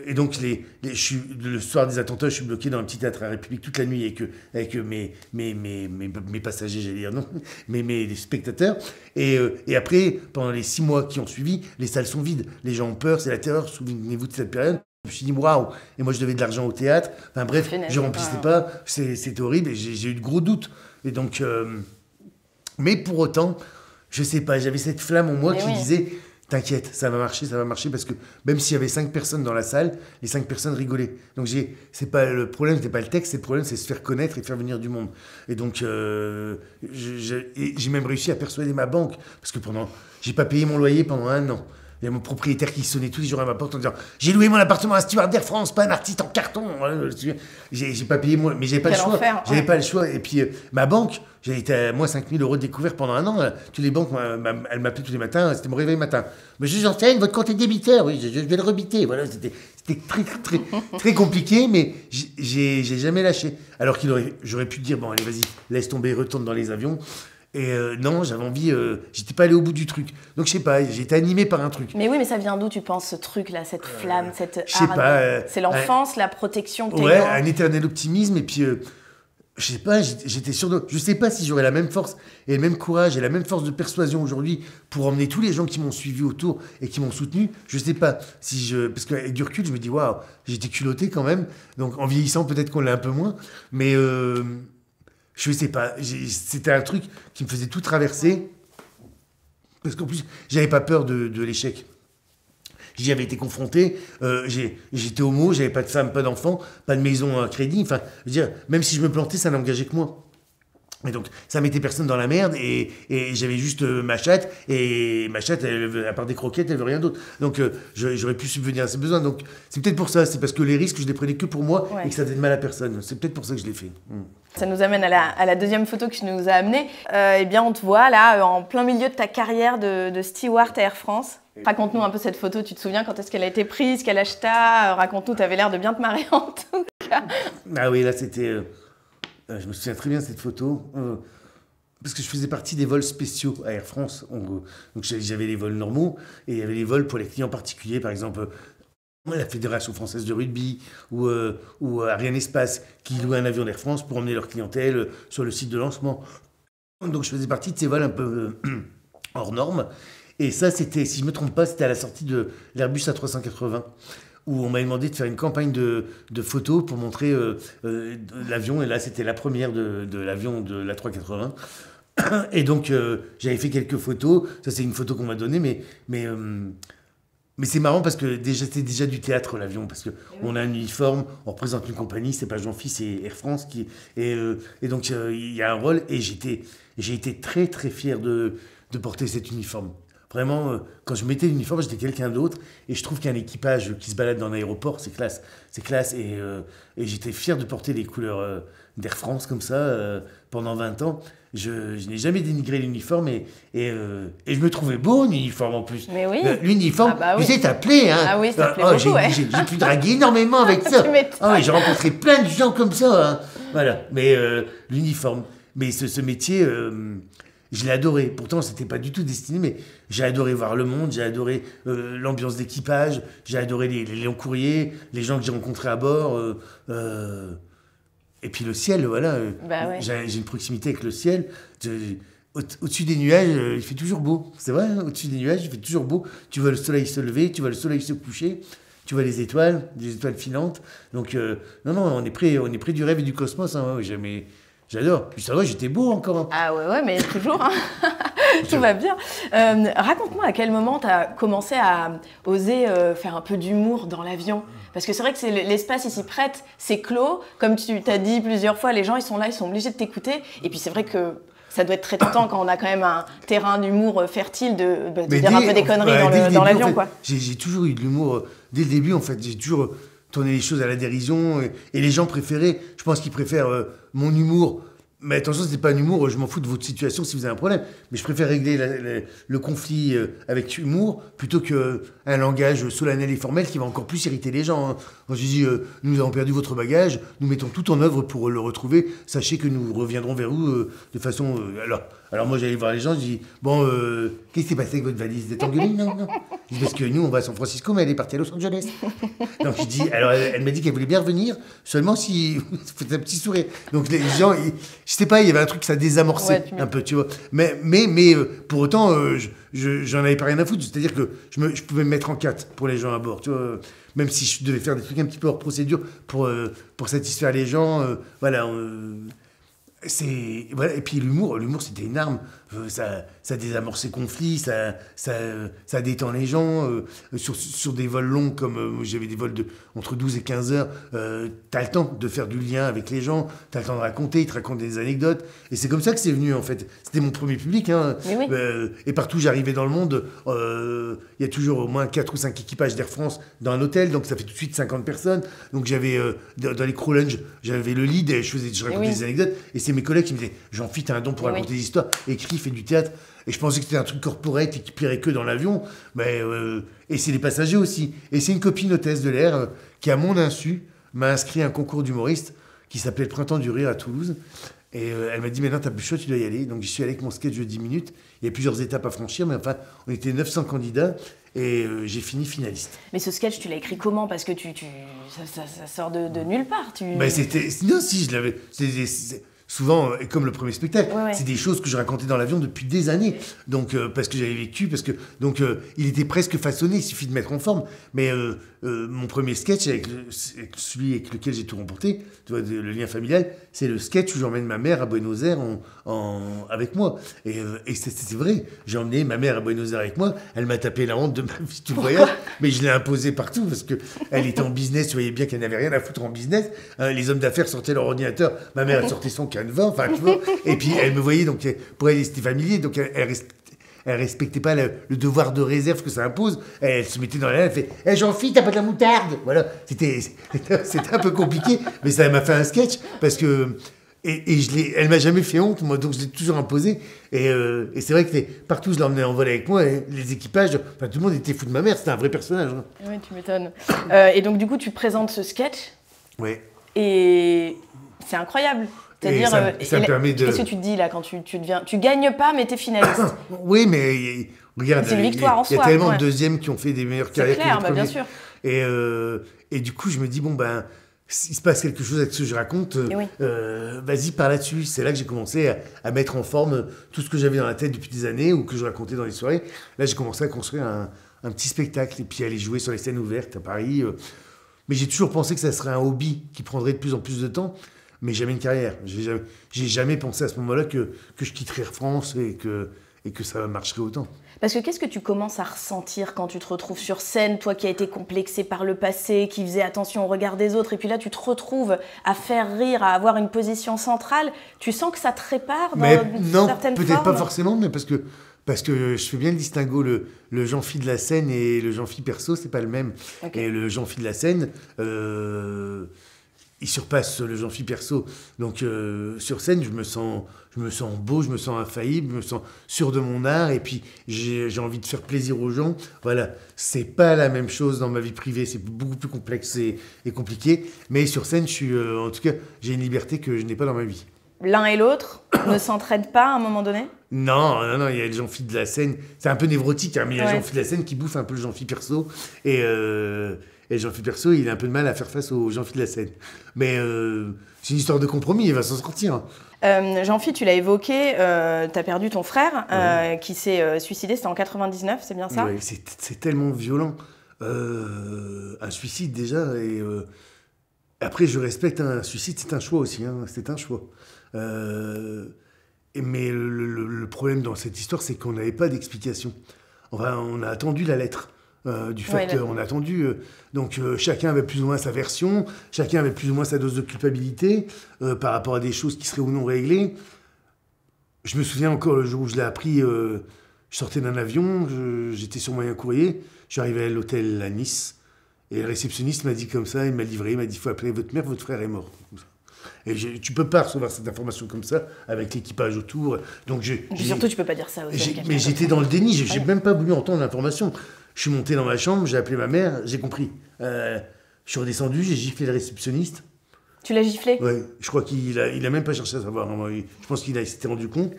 Et donc, le soir des attentats, je suis bloqué dans un petit théâtre à la République toute la nuit avec mes passagers, j'allais dire, non, mes spectateurs. Et après, pendant les 6 mois qui ont suivi, les salles sont vides. Les gens ont peur, c'est la terreur, souvenez-vous de cette période. Je me suis dit, waouh! Et moi, je devais de l'argent au théâtre. Enfin bref, je remplissais pas, c'était horrible, et j'ai eu de gros doutes. Et donc, mais pour autant, je sais pas, j'avais cette flamme en moi qui disait... T'inquiète, ça va marcher, parce que même s'il y avait 5 personnes dans la salle, les 5 personnes rigolaient. Donc c'est pas le problème, c'est pas le texte, le problème, c'est se faire connaître et faire venir du monde. Et donc j'ai même réussi à persuader ma banque, parce que j'ai pas payé mon loyer pendant 1 an. Il y a mon propriétaire qui sonnait tous les jours à ma porte en disant « J'ai loué mon appartement à un steward d'Air France, pas un artiste en carton !» J'ai pas payé moi, mais j'avais pas le choix. J'avais pas le choix. Et puis ma banque, j'ai été à moins 5 000 € de découvert pendant 1 an. Toutes les banques, elles m'appelaient tous les matins, c'était mon réveil matin. « Monsieur Janssen, votre compte est débiteur. » Oui, je vais le rebiter. Voilà, c'était très, très, très compliqué, mais j'ai jamais lâché. Alors j'aurais pu dire « Bon, allez, vas-y, laisse tomber, retourne dans les avions. » Et non, j'avais envie, j'étais pas allé au bout du truc. Donc je sais pas, j'ai été animé par un truc. Mais oui, mais ça vient d'où, tu penses, ce truc-là, cette flamme, cette je sais pas. C'est l'enfance, la protection que t'as un éternel optimisme, et puis je sais pas, j'étais sûr de... Je sais pas si j'aurais la même force et le même courage et la même force de persuasion aujourd'hui pour emmener tous les gens qui m'ont suivi autour et qui m'ont soutenu. Je sais pas parce qu'avec du recul, je me dis waouh, j'étais culotté quand même. Donc en vieillissant, peut-être qu'on l'a un peu moins, mais je sais pas, c'était un truc qui me faisait tout traverser, parce qu'en plus, j'avais pas peur de l'échec. J'y avais été confronté, j'étais homo, j'avais pas de femme, pas d'enfant, pas de maison à crédit, enfin, je veux dire, même si je me plantais, ça n'engageait que moi. Et donc, ça mettait personne dans la merde, et j'avais juste ma chatte, et ma chatte, à part des croquettes, elle veut rien d'autre. Donc, j'aurais pu subvenir à ses besoins. Donc, c'est peut-être pour ça, c'est parce que les risques, je les prenais que pour moi, et que ça faisait de mal à personne. C'est peut-être pour ça que je l'ai fait. Ça nous amène à la deuxième photo que tu nous as amenée. Eh bien, on te voit là, en plein milieu de ta carrière de steward à Air France. Raconte-nous un peu cette photo, tu te souviens quand est-ce qu'elle a été prise, quel âge t'as? Raconte-nous, t'avais l'air de bien te marrer en tout cas. Ah oui, là c'était... je me souviens très bien de cette photo, parce que je faisais partie des vols spéciaux à Air France. Donc j'avais les vols normaux, et il y avait les vols pour les clients particuliers, par exemple la Fédération Française de Rugby, ou Ariane Espace, qui louait un avion d'Air France pour emmener leur clientèle sur le site de lancement. Donc je faisais partie de ces vols un peu hors normes. Et ça, c'était, si je ne me trompe pas, c'était à la sortie de l'Airbus A380, où on m'a demandé de faire une campagne de photos pour montrer l'avion. Et là, c'était la première de l'avion de l'A380. Et donc, j'avais fait quelques photos. Ça, c'est une photo qu'on m'a donnée, mais c'est marrant parce que c'était déjà du théâtre, l'avion, parce qu'on a un uniforme, on représente une compagnie, c'est pas Jean-Phi, c'est Air France. Et donc, il y a un rôle, et j'ai été très, très fier de de porter cet uniforme. Vraiment, quand je mettais l'uniforme, j'étais quelqu'un d'autre. Et je trouve qu'un équipage qui se balade dans l'aéroport, c'est classe. C'est classe. Et j'étais fier de porter les couleurs d'Air France comme ça pendant 20 ans. Je n'ai jamais dénigré l'uniforme et je me trouvais beau en uniforme en plus. Mais oui. L'uniforme, oui. tu sais, ça plaît. Hein. Ah oui, ça plaît beaucoup, ouais. J'ai pu draguer énormément avec ça. Oui, j'ai rencontré plein de gens comme ça. Hein. Voilà. Mais l'uniforme. Mais ce métier... je l'ai adoré. Pourtant, c'était pas du tout destiné, mais j'ai adoré voir le monde, j'ai adoré l'ambiance d'équipage, j'ai adoré les longs courriers, les gens que j'ai rencontrés à bord. Et puis le ciel, voilà. Ouais. J'ai une proximité avec le ciel. Au-dessus des nuages, il fait toujours beau. C'est vrai, hein, au-dessus des nuages, il fait toujours beau. Tu vois le soleil se lever, tu vois le soleil se coucher, tu vois les étoiles filantes. Donc, non, on est près du rêve et du cosmos. Hein, j'adore. Puis ça va, j'étais beau encore. Hein. Ah ouais, mais toujours. Hein. Tout va bien. Raconte-moi à quel moment tu as commencé à oser faire un peu d'humour dans l'avion. Parce que c'est vrai que l'espace ici prête, c'est clos. Comme tu t'as dit plusieurs fois, les gens ils sont là, ils sont obligés de t'écouter. Et puis c'est vrai que ça doit être très tentant quand on a quand même un terrain d'humour fertile de dire un peu des conneries dans l'avion. En fait, j'ai toujours eu de l'humour dès le début. En fait, j'ai toujours tourné les choses à la dérision. Et les gens préféraient, je pense qu'ils préfèrent mon humour. Mais attention, ce n'est pas un humour, je m'en fous de votre situation si vous avez un problème. Mais je préfère régler le conflit avec humour plutôt qu'un langage solennel et formel qui va encore plus irriter les gens. Hein. Quand je dis nous avons perdu votre bagage, nous mettons tout en œuvre pour le retrouver. Sachez que nous reviendrons vers vous de façon. Alors moi j'allais voir les gens, je dis bon, qu'est-ce qui s'est passé avec votre valise? Vous êtes engueulés? Non. Je dis, parce que nous on va à San Francisco, mais elle est partie à Los Angeles. Donc je dis, alors elle m'a dit qu'elle voulait bien revenir, seulement si vous faites un petit sourire. Donc les gens, je sais pas, il y avait un truc que ça désamorçait un peu, tu vois. Mais pour autant, j'en avais pas rien à foutre. C'est-à-dire que je pouvais me mettre en 4 pour les gens à bord, tu vois. Même si je devais faire des trucs un petit peu hors procédure pour satisfaire les gens, voilà. Voilà. Et puis l'humour c'était une arme. Ça désamorce les conflits, ça détend les gens. Sur des vols longs, comme j'avais des vols entre 12 et 15 heures, t'as le temps de faire du lien avec les gens, t'as le temps de raconter, ils te racontent des anecdotes. Et c'est comme ça que c'est venu, en fait. C'était mon premier public. Hein. Oui. Et partout où j'arrivais dans le monde, il y a toujours au moins 4 ou 5 équipages d'Air France dans un hôtel, donc ça fait tout de suite 50 personnes. Donc j'avais, dans les crew lunch, j'avais le lead et je racontais des anecdotes. Et c'est mes collègues qui me disaient, Jean-Phi, t'as un don pour raconter des histoires, écris, fais du théâtre. Et je pensais que c'était un truc corporate et qui plairait que dans l'avion. Et c'est les passagers aussi. Et c'est une copine hôtesse de l'air qui, à mon insu, m'a inscrit à un concours d'humoriste qui s'appelait le Printemps du Rire à Toulouse. Et elle m'a dit, maintenant t'as plus chaud, tu dois y aller. Donc j'y suis allé avec mon sketch de 10 minutes. Il y a plusieurs étapes à franchir, mais enfin, on était 900 candidats et j'ai fini finaliste. Mais ce sketch, tu l'as écrit comment? Parce que ça sort de nulle part. Non, si, je l'avais... Souvent, et comme le premier spectacle, c'est des choses que je racontais dans l'avion depuis des années. Donc, parce que j'avais vécu, il était presque façonné, il suffit de mettre en forme. Mais mon premier sketch, avec celui avec lequel j'ai tout remporté, tu vois, le lien familial, c'est le sketch où j'emmène ma mère à Buenos Aires avec moi. Et c'est vrai, j'ai emmené ma mère à Buenos Aires avec moi, elle m'a tapé la honte de ma vie tout le voyage, mais je l'ai imposée partout parce qu'elle était en business, vous voyez bien qu'elle n'avait rien à foutre en business. Les hommes d'affaires sortaient leur ordinateur, ma mère elle sortait son canevas, enfin tu vois, et puis elle me voyait, donc pour elle c'était familier, donc elle respectait pas le devoir de réserve que ça impose. Elle se mettait dans la elle fait hey, Jean-Phi, t'as pas de la moutarde. Voilà, c'était un peu compliqué, mais ça m'a fait un sketch parce que elle m'a jamais fait honte, moi, donc je l'ai toujours imposé. Et c'est vrai que partout je l'emmenais en vol avec moi, et les équipages, enfin tout le monde était fou de ma mère, c'était un vrai personnage. Hein. Oui, tu m'étonnes. Et donc du coup, tu présentes ce sketch. Oui. Et c'est incroyable. C'est-à-dire, ça me permet de... Qu'est-ce que tu te dis là quand tu deviens... Tu gagnes pas, mais t'es finaliste. Oui, mais regarde, c'est une victoire en soi. Il y a tellement de deuxièmes qui ont fait des meilleures carrières clair, que les premiers. Bien sûr. Et du coup, je me dis, bon, ben, s'il se passe quelque chose avec ce que je raconte, vas-y, par là-dessus. C'est là que j'ai commencé à mettre en forme tout ce que j'avais dans la tête depuis des années ou que je racontais dans les soirées. Là, j'ai commencé à construire un petit spectacle et puis aller jouer sur les scènes ouvertes à Paris. Mais j'ai toujours pensé que ça serait un hobby qui prendrait de plus en plus de temps. Mais jamais une carrière. J'ai jamais pensé à ce moment-là que je quitterais Air France et que ça marcherait autant. Parce que qu'est-ce que tu commences à ressentir quand tu te retrouves sur scène, toi qui as été complexé par le passé, qui faisais attention au regard des autres, et puis là tu te retrouves à faire rire, à avoir une position centrale, tu sens que ça te répare dans certaines formes? Non, peut-être pas forcément, mais parce que Parce que je fais bien le distinguo, le Jean-Phi de la scène et le Jean-Phi perso, c'est pas le même. Okay. Et le Jean-Phi de la scène, il surpasse le Jean-Phi perso. Donc sur scène, je me sens beau, je me sens infaillible, je me sens sûr de mon art, et puis j'ai envie de faire plaisir aux gens. Voilà, c'est pas la même chose dans ma vie privée, c'est beaucoup plus complexe et compliqué. Mais sur scène, en tout cas, j'ai une liberté que je n'ai pas dans ma vie. L'un et l'autre ne s'entraident pas à un moment donné? Non, il y a le Jean-Phi de la scène, c'est un peu névrotique, hein, mais il y a le Jean-Phi de la scène qui bouffe un peu le Jean-Phi perso, et le Jean-Phi perso, il a un peu de mal à faire face au Jean-Phi de la scène. Mais c'est une histoire de compromis, il va s'en sortir. Jean-Phi, tu l'as évoqué, tu as perdu ton frère qui s'est suicidé, c'était en 99, c'est bien ça? Oui, c'est tellement violent. Un suicide déjà, et après je respecte un suicide, c'est un choix aussi, hein, c'est un choix. Mais le problème dans cette histoire, c'est qu'on n'avait pas d'explication. Enfin, on a attendu la lettre du facteur, on a attendu. Donc chacun avait plus ou moins sa version, chacun avait plus ou moins sa dose de culpabilité par rapport à des choses qui seraient ou non réglées. Je me souviens encore le jour où je l'ai appris, je sortais d'un avion, j'étais sur moyen courrier, je suis arrivé à l'hôtel à Nice, et le réceptionniste m'a dit comme ça, il m'a livré, il m'a dit « il faut appeler votre mère, votre frère est mort ». Et tu peux pas recevoir cette information comme ça avec l'équipage autour. Donc surtout, tu peux pas dire ça aussi. Mais j'étais dans le déni, j'ai même pas voulu entendre l'information. Je suis monté dans ma chambre, j'ai appelé ma mère, j'ai compris. Je suis redescendu, j'ai giflé le réceptionniste. Tu l'as giflé? Oui, je crois qu'il a même pas cherché à savoir. Je pense qu'il s'était rendu compte.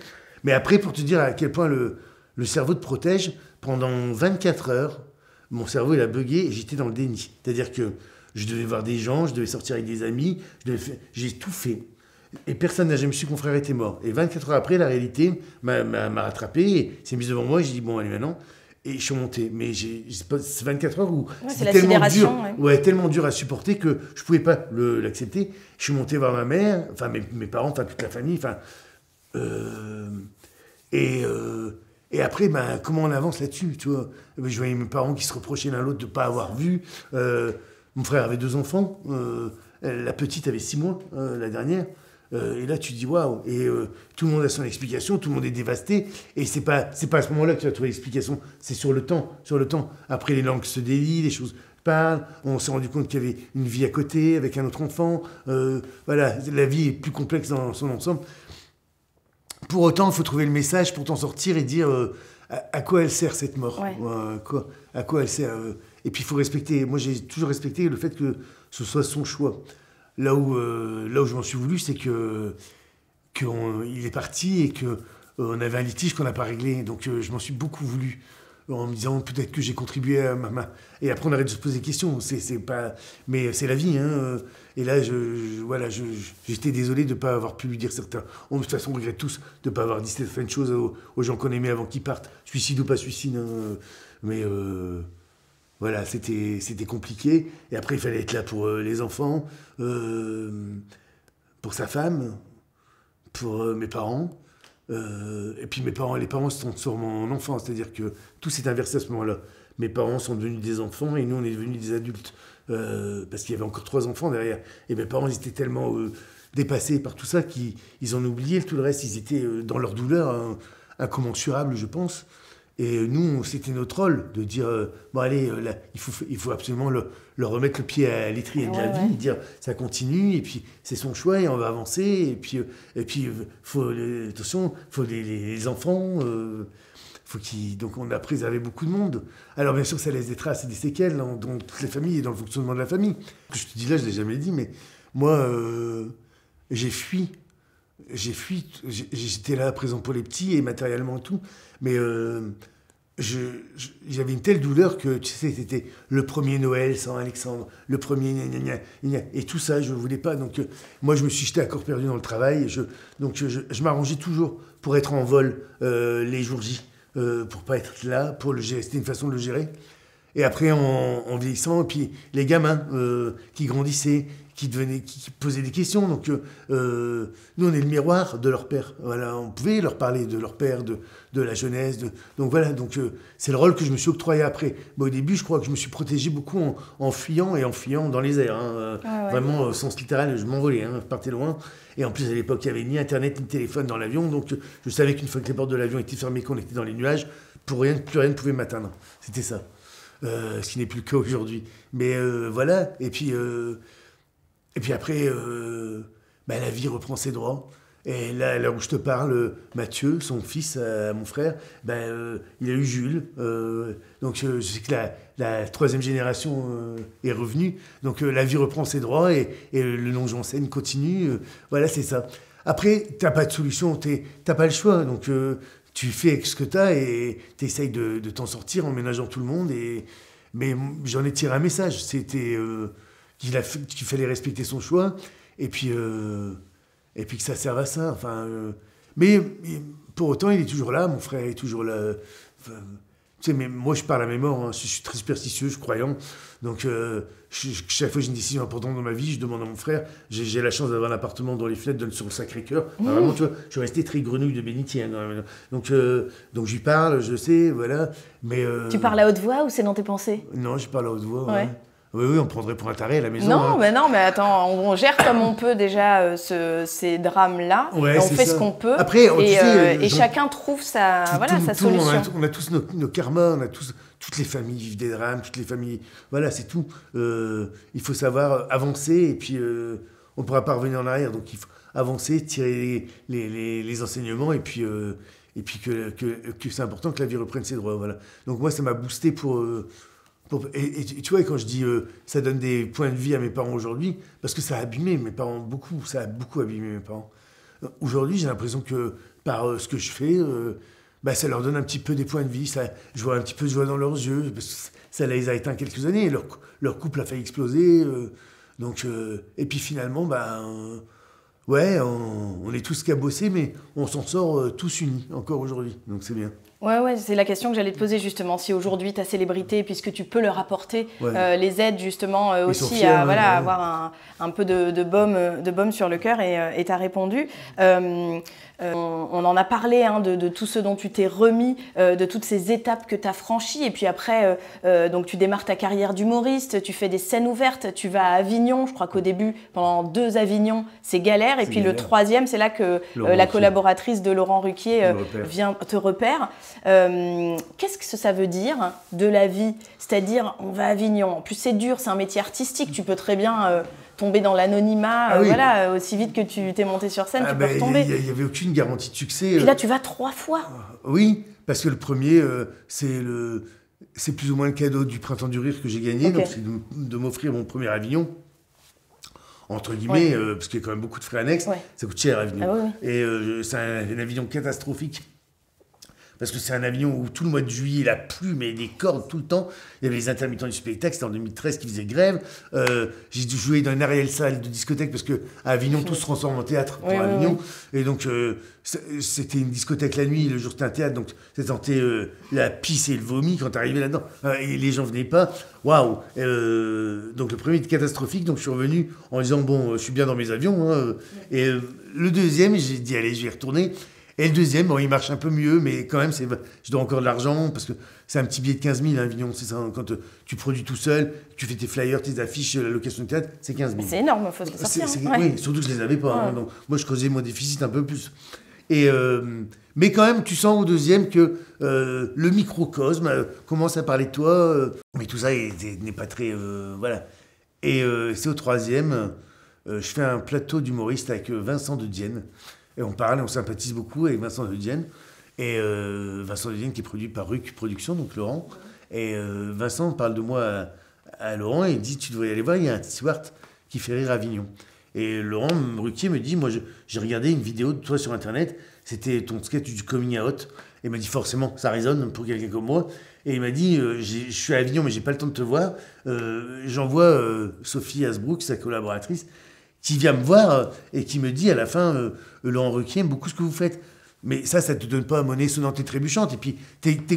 Mais après, pour te dire à quel point le cerveau te protège, pendant 24 heures, mon cerveau il a bugué et j'étais dans le déni. C'est-à-dire que je devais voir des gens, je devais sortir avec des amis, j'ai tout fait. Et personne n'a jamais su que mon frère était mort. Et 24 heures après, la réalité m'a rattrapé, et s'est mise devant moi, et j'ai dit, bon, allez, maintenant. Et je suis monté. Mais c'est 24 heures où c'était tellement dur, tellement dur à supporter que je ne pouvais pas l'accepter. Je suis monté voir ma mère, enfin mes parents, enfin toute la famille. Et après, comment on avance là-dessus, tu vois? Je voyais mes parents qui se reprochaient l'un l'autre de ne pas avoir vu. Mon frère avait 2 enfants, la petite avait 6 mois, la dernière. Et là, tu te dis waouh. Et tout le monde a son explication, tout le monde est dévasté. Et c'est pas à ce moment-là que tu vas trouver l'explication, c'est sur le temps. Après, les langues se délient, les choses parlent. On s'est rendu compte qu'il y avait une vie à côté avec un autre enfant. Voilà, la vie est plus complexe dans son ensemble. Pour autant, il faut trouver le message pour t'en sortir et dire à quoi elle sert cette mort. À quoi elle sert. Et puis il faut respecter. Moi, j'ai toujours respecté le fait que ce soit son choix. Là où je m'en suis voulu, c'est qu'il est parti et qu'on avait un litige qu'on n'a pas réglé. Donc je m'en suis beaucoup voulu en me disant peut-être que j'ai contribué à ma... Et après on arrête de se poser des questions. Mais c'est la vie. Hein. Et là, j'étais désolé de ne pas avoir pu lui dire certains... De toute façon, on regrette tous de ne pas avoir dit certaines choses aux gens qu'on aimait avant qu'ils partent. Suicide ou pas suicide. Hein. Mais... Voilà, c'était compliqué. Et après, il fallait être là pour les enfants, pour sa femme, pour mes parents. Et puis les parents se transforment en enfants. C'est-à-dire que tout s'est inversé à ce moment-là. Mes parents sont devenus des enfants et nous, on est devenus des adultes. Parce qu'il y avait encore 3 enfants derrière. Et mes parents, ils étaient tellement dépassés par tout ça qu'ils en oubliaient tout le reste. Ils étaient dans leur douleur incommensurables, je pense. Et nous, c'était notre rôle de dire bon allez, là, il faut absolument leur remettre le pied à l'étrier de la vie, dire ça continue et puis c'est son choix et on va avancer et puis attention, faut les enfants, donc on a préservé beaucoup de monde. Alors bien sûr, ça laisse des traces et des séquelles dans toutes les familles et dans le fonctionnement de la famille. Je te dis là, je l'ai jamais dit, mais moi j'ai fui. J'étais là présent pour les petits et matériellement et tout, mais j'avais une telle douleur que, tu sais, c'était le premier Noël sans Alexandre, le premier et tout ça, je ne voulais pas. Donc moi, je me suis jeté à corps perdu dans le travail. Donc je m'arrangeais toujours pour être en vol les jours J, pour pas être là, pour le gérer. C'était une façon de le gérer. Et après, en vieillissant, et puis les gamins qui grandissaient, qui posaient des questions. Donc, nous, on est le miroir de leur père. Voilà, on pouvait leur parler de leur père, de la jeunesse. Donc voilà, c'est le rôle que je me suis octroyé après. Mais au début, je crois que je me suis protégé beaucoup en fuyant dans les airs. Hein. Vraiment, au sens littéral, je m'envolais, hein, je partais loin. Et en plus, à l'époque, il n'y avait ni Internet, ni téléphone dans l'avion. Donc, je savais qu'une fois que les portes de l'avion étaient fermées, qu'on était dans les nuages, plus rien ne pouvait m'atteindre. C'était ça. Ce qui n'est plus le cas aujourd'hui. Mais voilà, et puis après, la vie reprend ses droits. Et là où je te parle, Mathieu, son fils, mon frère, il a eu Jules. Donc je sais que la troisième génération est revenue. Donc la vie reprend ses droits et le nom Janssen continue. Voilà, c'est ça. Après, t'as pas de solution, t'as pas le choix. Donc tu fais avec ce que t'as et t'essayes de t'en sortir en ménageant tout le monde. Mais j'en ai tiré un message. C'était qu'il fallait respecter son choix. Et puis que ça serve à ça. Mais pour autant, il est toujours là, mon frère est toujours là. Tu sais, mais moi, je parle à mes morts. Hein. Je suis très superstitieux, je suis croyant. Donc, chaque fois que j'ai une décision importante dans ma vie, je demande à mon frère. J'ai la chance d'avoir un appartement dont les fenêtres donnent sur le Sacré-Cœur. Vraiment, tu vois, je suis resté très grenouille de bénitier. Hein, quand même. Donc, je lui parle, je sais, voilà. Mais, tu parles à haute voix ou c'est dans tes pensées? Non, je parle à haute voix. Ouais. Oui, on prendrait pour un taré à la maison. Non, hein. mais attends, on gère comme on peut déjà ces drames-là. Ouais, on fait ça. ce qu'on peut. Après, et chacun trouve sa solution. On a tous nos karmas, toutes les familles vivent des drames, toutes les familles. Voilà, c'est tout. Il faut savoir avancer et puis on ne pourra pas revenir en arrière. Donc il faut avancer, tirer les enseignements et puis que c'est important que la vie reprenne ses droits. Voilà. Donc moi, ça m'a boosté et tu vois, quand je dis ça donne des points de vie à mes parents aujourd'hui, parce que ça a abîmé mes parents beaucoup, ça a beaucoup abîmé mes parents. Aujourd'hui, j'ai l'impression que par ce que je fais, ça leur donne un petit peu des points de vie, je vois un petit peu de joie dans leurs yeux, parce que ça les a éteints quelques années, leur couple a failli exploser. Et puis finalement, on est tous cabossés, mais on s'en sort tous unis, encore aujourd'hui, donc c'est bien. Ouais, c'est la question que j'allais te poser justement. Si aujourd'hui ta célébrité, puisque tu peux leur apporter les aides justement aussi fiers, à avoir un peu de baume sur le cœur et t'as répondu. On en a parlé de tout ce dont tu t'es remis, de toutes ces étapes que tu as franchies. Et puis après, donc tu démarres ta carrière d'humoriste, tu fais des scènes ouvertes, tu vas à Avignon. Je crois qu'au début, pendant 2 Avignons, c'est galère. Et puis le 3e, c'est là que la collaboratrice de Laurent Ruquier vient te repère. Qu'est-ce que ça veut dire de la vie? C'est-à-dire, on va à Avignon. En plus, c'est dur, c'est un métier artistique. Tu peux très bien tomber dans l'anonymat, aussi vite que tu t'es monté sur scène, tu peux retomber. Il n'y avait aucune garantie de succès. Puis là, tu vas 3 fois. Oui, parce que le premier, c'est plus ou moins le cadeau du Printemps du Rire que j'ai gagné. Okay. Donc, c'est de m'offrir mon premier Avignon. Entre guillemets, parce qu'il y a quand même beaucoup de frais annexes. Ouais. Ça coûte cher, Avignon. Ah, oui. Et c'est un Avignon catastrophique. Parce que c'est un Avignon où tout le mois de juillet, il a plu, mais des cordes tout le temps. Il y avait les intermittents du spectacle, c'était en 2013 qui faisaient grève. J'ai dû jouer dans une arrière salle de discothèque parce qu'à Avignon, tout se transforme en théâtre pour Avignon. Et donc, c'était une discothèque la nuit, le jour c'était un théâtre. Donc, ça sentait la pisse et le vomi quand t'arrivais là-dedans. Et les gens venaient pas. Waouh. Donc, le premier était catastrophique. Donc, je suis revenu en disant, bon, je suis bien dans mes avions. Hein. Et le deuxième, j'ai dit, allez, je vais y retourner. Et le deuxième, bon, il marche un peu mieux, mais quand même, je dois encore de l'argent, parce que c'est un petit billet de 15 000, Avignon, c'est ça, quand tu produis tout seul, tu fais tes flyers, tes affiches, la location de théâtre, c'est 15 000. C'est énorme, il faut se sortir. Oui, surtout que je ne les avais pas, hein, donc moi, je creusais mon déficit un peu plus. Mais quand même, tu sens au deuxième que le microcosme commence à parler de toi, mais tout ça n'est pas très... voilà. Et c'est au troisième, je fais un plateau d'humoriste avec Vincent de Dienne. Et on parle, on sympathise beaucoup avec Vincent de Dienne. Et Vincent de Dienne qui est produit par Ruc Productions, donc Laurent. Et Vincent parle de moi à Laurent et il dit, tu devrais y aller voir, il y a un steward qui fait rire Avignon. Et Laurent Ruquier me dit, moi j'ai regardé une vidéo de toi sur Internet, c'était ton sketch du coming out. Et il m'a dit, forcément, ça résonne pour quelqu'un comme moi. Et il m'a dit, je suis à Avignon mais j'ai pas le temps de te voir. J'envoie Sophie Hasbrook, sa collaboratrice, qui vient me voir et qui me dit à la fin, Laurent Ruquier aime beaucoup ce que vous faites. Mais ça te donne pas monnaie sonnante et trébuchante. Et puis,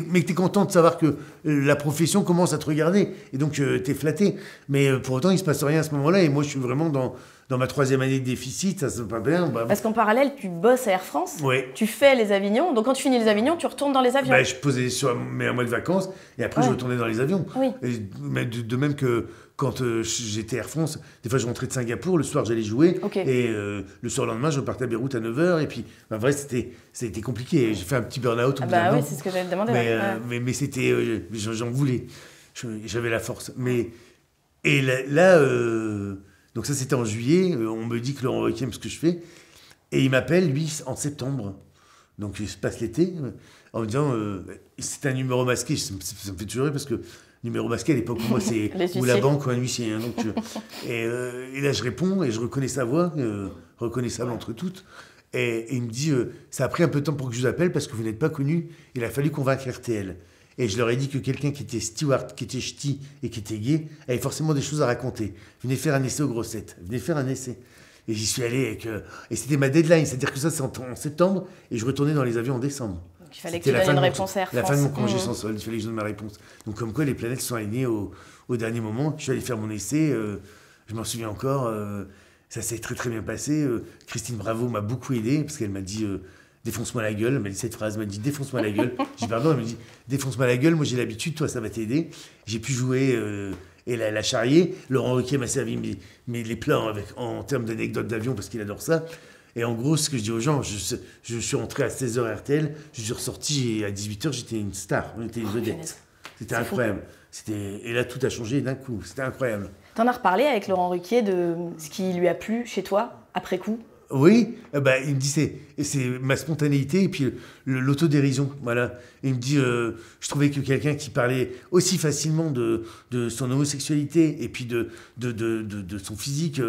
mais t'es content de savoir que la profession commence à te regarder. Et donc, t'es flatté. Mais pour autant, il se passe rien à ce moment-là. Et moi, je suis vraiment dans ma 3e année de déficit. Ça se passe pas bien. Parce qu'en parallèle, tu bosses à Air France. Oui. Tu fais les Avignons. Donc, quand tu finis les Avignons, tu retournes dans les avions. Je posais sur mes mois de vacances. Et après, je retournais dans les avions. Oui. Et de même que quand j'étais Air France, des fois je rentrais de Singapour, le soir j'allais jouer, et le soir lendemain je repartais à Beyrouth à 9h, et puis en vrai c'était compliqué, j'ai fait un petit burn-out au bout d'un an. Oui, c'est ce que j'allais te demander. Mais c'était, j'en voulais, j'avais la force. Et là donc ça c'était en juillet, on me dit que Laurent Ruquier aime ce que je fais, et il m'appelle lui en septembre, donc il se passe l'été, en me disant, c'est un numéro masqué, ça me fait toujours rire parce que numéro masqué à l'époque, pour moi, c'est ou la banque ou un huissier. Hein, et là, je réponds et je reconnais sa voix, reconnaissable entre toutes. Et il me dit, ça a pris un peu de temps pour que je vous appelle parce que vous n'êtes pas connu. Il a fallu convaincre RTL. Et je leur ai dit que quelqu'un qui était steward, qui était ch'ti et qui était gay, avait forcément des choses à raconter. Venez faire un essai aux grossettes. Venez faire un essai. Et j'y suis allé et c'était ma deadline. C'est-à-dire que ça, c'est en septembre et je retournais dans les avions en décembre. Il fallait que tu donnes une réponse à Air France. La fin de mon congé sans solde, il fallait que je donne ma réponse. Donc comme quoi les planètes sont alignées au dernier moment. Je suis allé faire mon essai, je m'en souviens encore, ça s'est très très bien passé. Christine Bravo m'a beaucoup aidé parce qu'elle m'a dit défonce-moi la gueule. Elle m'a dit cette phrase, elle m'a dit défonce-moi la gueule. J'ai dit pardon, elle m'a dit défonce-moi la gueule, moi j'ai l'habitude, toi ça va t'aider. J'ai pu jouer et la charrier. Laurent Ruquier m'a servi mais les plats en termes d'anecdotes d'avion parce qu'il adore ça. Et en gros, ce que je dis aux gens, je suis rentré à 16h RTL, je suis ressorti et à 18h, j'étais une star, j'étais une vedette. C'était incroyable. Et là, tout a changé d'un coup. C'était incroyable. T'en as reparlé avec Laurent Ruquier de ce qui lui a plu chez toi, après coup? Oui, il me dit c'est ma spontanéité et puis l'autodérision. Voilà. Il me dit, je trouvais que quelqu'un qui parlait aussi facilement de son homosexualité et puis de son physique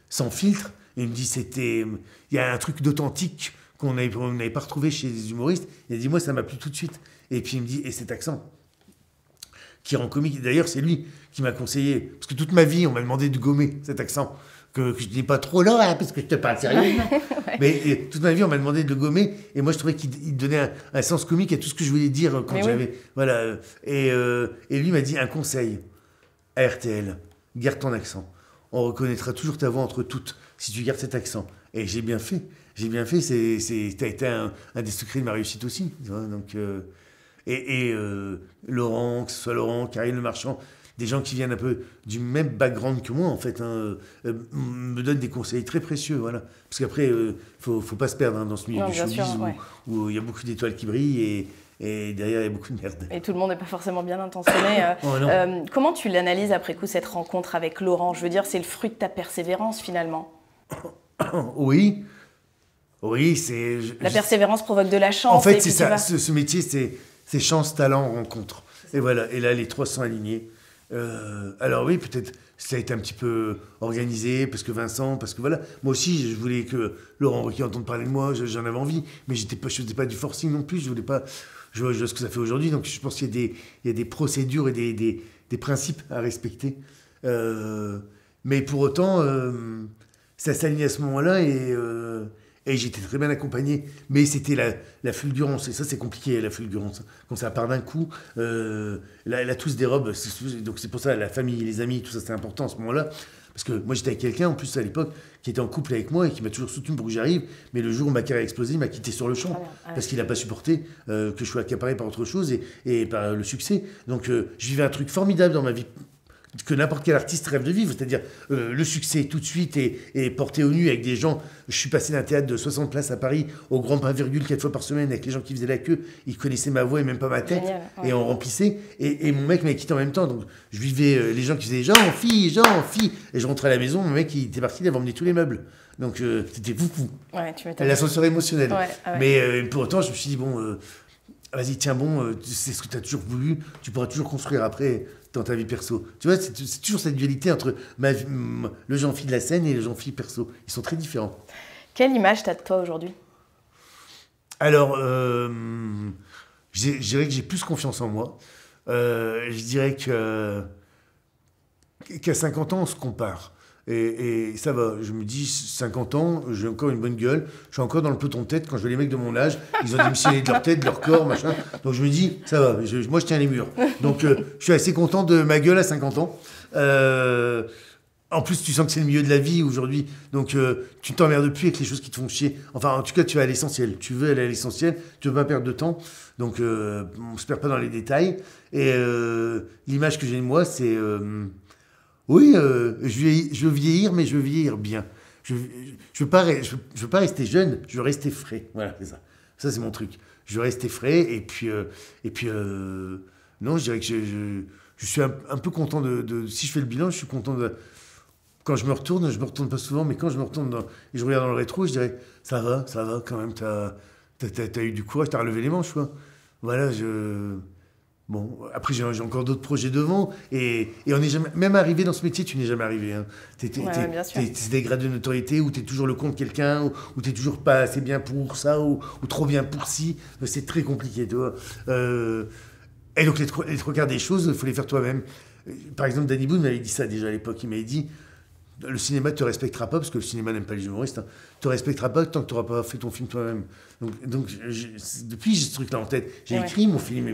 sans filtre, il me dit il y a un truc d'authentique qu'on n'avait pas retrouvé chez les humoristes. Il a dit moi ça m'a plu tout de suite. Et puis il me dit et cet accent qui rend comique. D'ailleurs c'est lui qui m'a conseillé parce que toute ma vie on m'a demandé de gommer cet accent que je dis pas trop là hein, parce que je te parle sérieux. Mais toute ma vie on m'a demandé de le gommer et moi je trouvais qu'il donnait un sens comique à tout ce que je voulais dire quand j'avais voilà et lui m'a dit un conseil à RTL, garde ton accent. On reconnaîtra toujours ta voix entre toutes si tu gardes cet accent. Et j'ai bien fait. T'as été un des secrets de ma réussite aussi. Tu vois, donc, Laurent, que ce soit Laurent, Karine Le Marchand, des gens qui viennent un peu du même background que moi, en fait, me donnent des conseils très précieux. Voilà. Parce qu'après, faut pas se perdre dans ce milieu du showbiz où il y a beaucoup d'étoiles qui brillent et derrière, il y a beaucoup de merde. Et tout le monde n'est pas forcément bien intentionné. Comment tu l'analyses après coup, cette rencontre avec Laurent? Je veux dire, c'est le fruit de ta persévérance, finalement. Oui, c'est... La persévérance provoque de la chance. En fait, c'est ça. Ce métier, c'est chance, talent, rencontre. Et voilà. Et là, les trois sont alignés. Alors oui, peut-être ça a été un petit peu organisé, parce que Vincent, parce que voilà. Moi aussi, je voulais que Laurent Ruquier entende parler de moi, j'en avais envie. Mais je faisais pas du forcing non plus, je voulais pas... Je vois ce que ça fait aujourd'hui, donc je pense qu'il y a des procédures et des principes à respecter. Mais pour autant, ça s'aligne à ce moment-là et j'étais très bien accompagné. Mais c'était la fulgurance, et ça c'est compliqué, la fulgurance. Quand ça part d'un coup, elle a tous des robes, donc c'est pour ça, la famille, les amis, tout ça c'est important à ce moment-là. Parce que moi j'étais avec quelqu'un, en plus à l'époque, qui était en couple avec moi et qui m'a toujours soutenu pour que j'arrive. Mais le jour où ma carrière a explosé, il m'a quitté sur le champ. Parce qu'il n'a pas supporté que je sois accaparé par autre chose et par le succès. Donc je vivais un truc formidable dans ma vie que n'importe quel artiste rêve de vivre, c'est-à-dire le succès tout de suite et porté au nu avec des gens. Je suis passé d'un théâtre de 60 places à Paris au Grand Pain Virgule 4 fois par semaine avec les gens qui faisaient la queue, ils connaissaient ma voix et même pas ma tête. Génial, et on remplissait et mon mec m'avait quitté en même temps, donc je vivais les gens qui faisaient Jean, fille, et je rentrais à la maison, mon mec il était parti, il avait emmené tous les meubles, donc c'était fou. Ouais, tu m'étonnes. L'ascenseur émotionnel. Ouais. Mais pour autant je me suis dit bon, vas-y tiens bon, c'est ce que tu as toujours voulu, tu pourras toujours construire après dans ta vie perso. Tu vois, c'est toujours cette dualité entre le Jean-Philippe de la scène et le Jean-Philippe perso. Ils sont très différents. Quelle image t'as de toi aujourd'hui? Alors, je dirais que j'ai plus confiance en moi. Je dirais qu'à 50 ans, on se compare. Et ça va. Je me dis, 50 ans, j'ai encore une bonne gueule. Je suis encore dans le peloton de tête. Quand je vois les mecs de mon âge, ils ont démissionné de leur tête, de leur corps, machin. Donc je me dis, ça va. Moi, je tiens les murs. Donc je suis assez content de ma gueule à 50 ans. En plus, tu sens que c'est le milieu de la vie aujourd'hui. Donc tu ne t'emmerdes plus avec les choses qui te font chier. Enfin, en tout cas, tu vas à l'essentiel. Tu veux aller à l'essentiel. Tu ne veux pas perdre de temps. Donc on ne se perd pas dans les détails. Et l'image que j'ai de moi, c'est... Oui, je veux vieillir, mais je veux vieillir bien. Je veux pas rester jeune, je veux rester frais. Voilà, c'est ça. Ça, c'est mon truc. Je veux rester frais, et puis non, je dirais que je suis un peu content si je fais le bilan, je suis content de... Quand je me retourne pas souvent, mais quand je me retourne et je regarde dans le rétro, je dirais, ça va quand même, t'as eu du courage, t'as relevé les manches, quoi. Voilà, Bon, après, j'ai encore d'autres projets devant. Et on n'est jamais... Même arrivé dans ce métier, tu n'es jamais arrivé. Hein. C'est des grades de notoriété où tu es toujours le con de quelqu'un, où tu n'es toujours pas assez bien pour ça, ou trop bien pour ci. C'est très compliqué, tu vois. Et donc, les trois quarts des choses, il faut les faire toi-même. Par exemple, Danny Boone m'avait dit ça déjà à l'époque. Il m'avait dit... Le cinéma ne te respectera pas, parce que le cinéma n'aime pas les humoristes, ne te respectera pas tant que tu n'auras pas fait ton film toi-même. Donc depuis, j'ai ce truc-là en tête. J'ai écrit mon film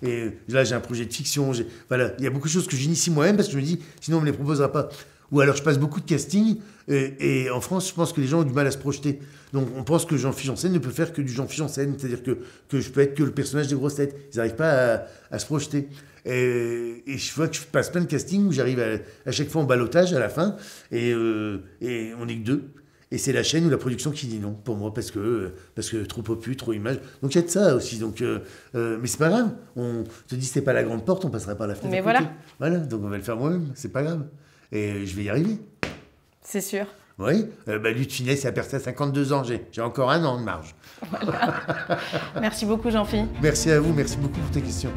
et là, j'ai un projet de fiction. Voilà, il y a beaucoup de choses que j'initie moi-même, parce que je me dis, sinon, on ne me les proposera pas. Ou alors, je passe beaucoup de casting, et en France, je pense que les gens ont du mal à se projeter. Donc, on pense que Jean-Philippe Janssen ne peut faire que du Jean-Philippe Janssen, c'est-à-dire que je peux être que le personnage des grosses têtes. Ils n'arrivent pas à se projeter. Et je vois que je passe plein de castings où j'arrive à chaque fois en ballottage à la fin, et on n'est que deux. Et c'est la chaîne ou la production qui dit non pour moi, parce que trop popu, trop image. Donc il y a de ça aussi. Donc, mais c'est pas grave. On te dit c'était pas la grande porte, on passera par la fenêtre. Mais voilà. Voilà, donc on va le faire moi-même, c'est pas grave. Et je vais y arriver. C'est sûr. Oui, lui de finesse, il a percé à 52 ans. J'ai encore 1 an de marge. Voilà. Merci beaucoup, Jean-Philippe. Merci à vous, merci beaucoup pour tes questions.